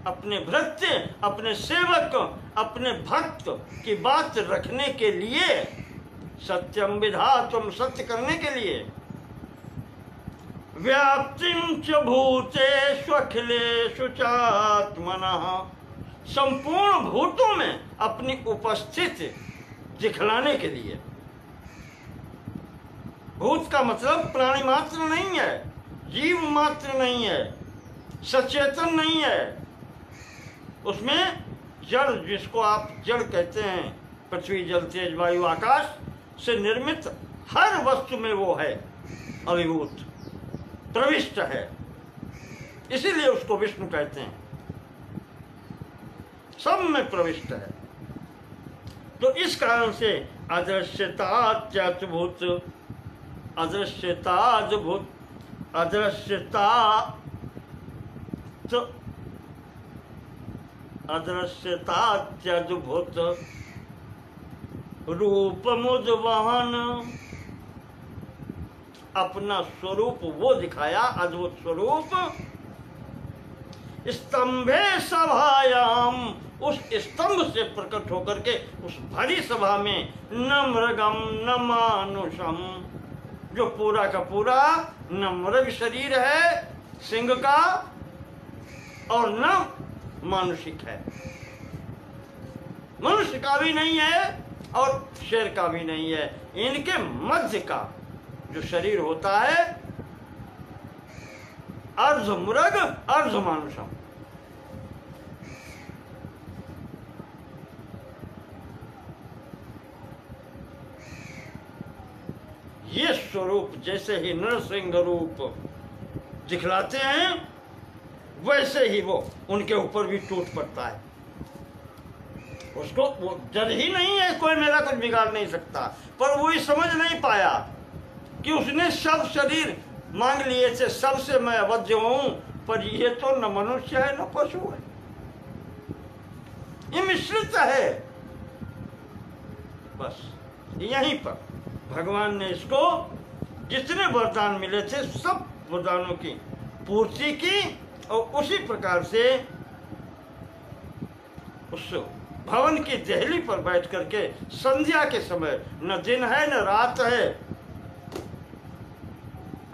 अपने भृत्य, अपने सेवक, अपने भक्त की बात रखने के लिए, सत्यम विधातुम, सत्य करने के लिए, व्याप्तिम च भूतेषु अखिलेषु चात्मनः, संपूर्ण भूतों में अपनी उपस्थिति दिखलाने के लिए। भूत का मतलब प्राणी मात्र नहीं है, जीव मात्र नहीं है, सचेतन नहीं है। उसमें जड़, जिसको आप जड़ कहते हैं, पृथ्वी जल तेज वायु आकाश से निर्मित हर वस्तु में वो है, अभिभूत प्रविष्ट है, इसीलिए उसको विष्णु कहते हैं, सब में प्रविष्ट है। तो इस कारण से अदृश्यतात्यभूत, अदृश्यताद्भुत, अदृश्यता अदृश्यतात्यद्भुत रूप मुद्वहन, अपना स्वरूप वो दिखाया, अद्भुत स्वरूप। स्तंभे सभायाम, उस स्तंभ से प्रकट होकर के उस भरी सभा में, न मृगम न मानुषम, जो पूरा का पूरा न मृग शरीर है सिंह का और न मानुषिक है, मनुष्य का भी नहीं है और शेर का भी नहीं है, इनके मध्य का जो शरीर होता है, अर्ध मृग अर्ध मानुषम। ये स्वरूप जैसे ही नरसिंह रूप दिखलाते हैं, वैसे ही वो उनके ऊपर भी टूट पड़ता है। उसको वो जड़ ही नहीं है, कोई मेरा कुछ बिगाड़ नहीं सकता, पर वो ही समझ नहीं पाया कि उसने सब शरीर मांग लिए थे, सबसे मैं अवध्य हूं, पर ये तो न मनुष्य है न पशु है, ये मिश्रित है। बस यहीं पर भगवान ने इसको, जितने वरदान मिले थे सब वरदानों की पूर्ति की, और उसी प्रकार से उस भवन की देहली पर बैठ करके संध्या के समय, न दिन है न रात है,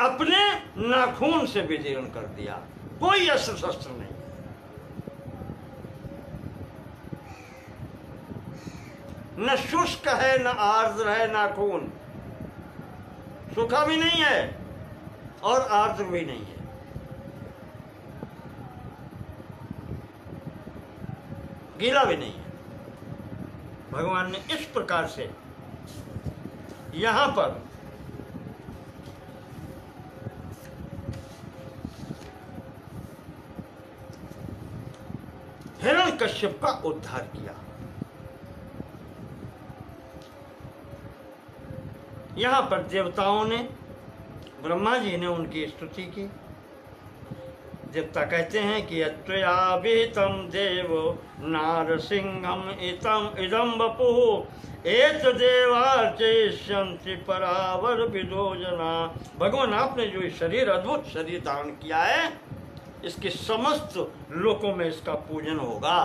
अपने नाखून से विदीर्ण कर दिया। कोई अस्त्र शस्त्र नहीं, न शुष्क है न आर्द्र है नाखून, सूखा भी नहीं है और आर्द्र भी नहीं है, गीला भी नहीं है। भगवान ने इस प्रकार से यहां पर हिरण्यकश्यप का उद्धार किया। यहां पर देवताओं ने, ब्रह्मा जी ने उनकी स्तुति की, देवता कहते हैं कि अत्रया विहितं देवो नारसिंहम इदं वपुः एतदेवार्चयिष्यन्ति परावर विदो जना। भगवान आपने जो ये शरीर, अद्भुत शरीर धारण किया है, इसके समस्त लोकों में इसका पूजन होगा।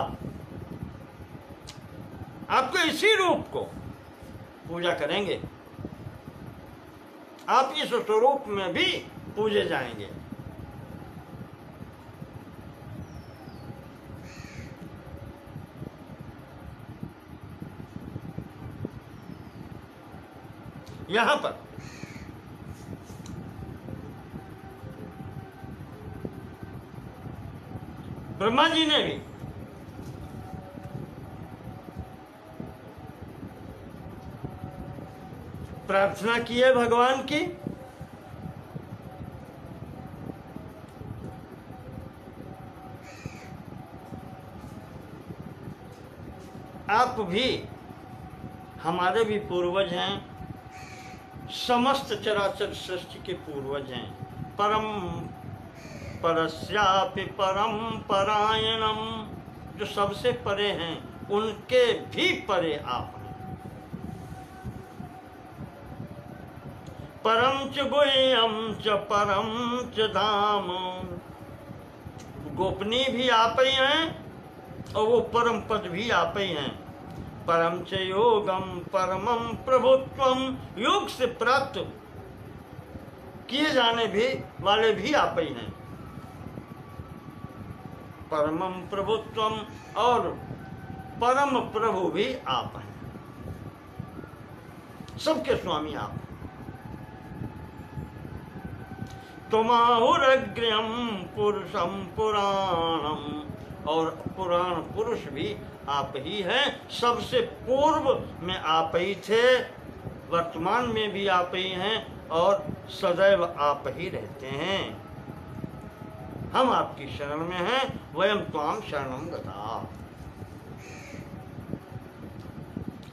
आपको इसी रूप को पूजा करेंगे, आप इस स्वरूप में भी पूजे जाएंगे। यहां पर ब्रह्मा जी ने भी प्रार्थना की है भगवान की, आप भी हमारे भी पूर्वज हैं, समस्त चराचर सृष्टि के पूर्वज हैं। परम परस्यापि परम परायणम, जो सबसे परे हैं उनके भी परे आप हैं। परम च गुह्यम च परम च धाम, गोपनीय भी आप ही हैं और वो परम पद भी आप ही हैं। परम च योगम परमम प्रभुत्वम, योग से प्राप्त किए जाने भी वाले भी आप ही हैं। परमम प्रभुत्वम, और परम प्रभु भी आप हैं, सबके स्वामी आप। तुमाहुरग्र्यम पुरुषम पुराणम, और पुराण पुरुष भी आप ही हैं। सबसे पूर्व में आप ही थे, वर्तमान में भी आप ही हैं और सदैव आप ही रहते हैं। हम आपकी शरण में हैं, वयम त्वाम शरणं गता।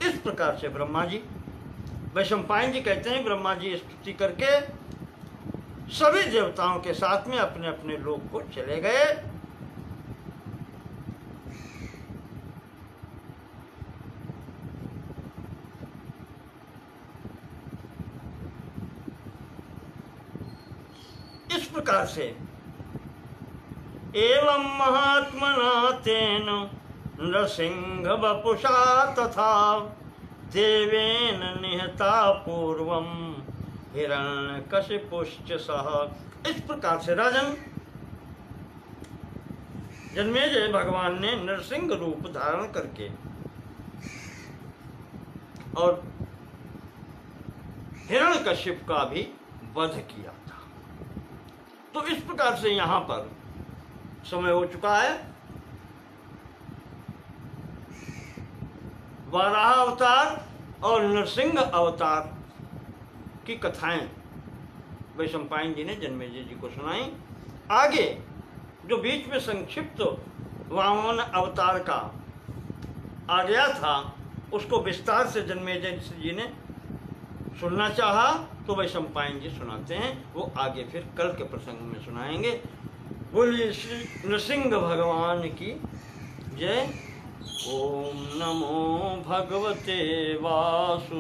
इस प्रकार से ब्रह्मा जी, वैशंपायन जी कहते हैं, ब्रह्मा जी स्तुति करके सभी देवताओं के साथ में अपने अपने लोक को चले गए। इस प्रकार से एवं महात्मना तेन नृसिंह वपुषा तथा देवेन निहता पूर्वम हिरण्यकशिपुश्च सह। इस प्रकार से राजन जन्मेजय भगवान ने नरसिंह रूप धारण करके और हिरण्यकशिप का भी वध किया था। तो इस प्रकार से यहां पर समय हो चुका है। वाराह अवतार और नरसिंह अवतार की कथाएं वैशंपायन जी ने जन्मेजय जी को सुनाई। आगे जो बीच में संक्षिप्त वामन अवतार का आ गया था, उसको विस्तार से जन्मेजय जी ने सुनना चाहा, तो वैशंपायन जी सुनाते हैं। वो आगे फिर कल के प्रसंग में सुनाएंगे। बोलिए श्री नृसिंह भगवान की जय। ओम नमो भगवते वासुदेवाय।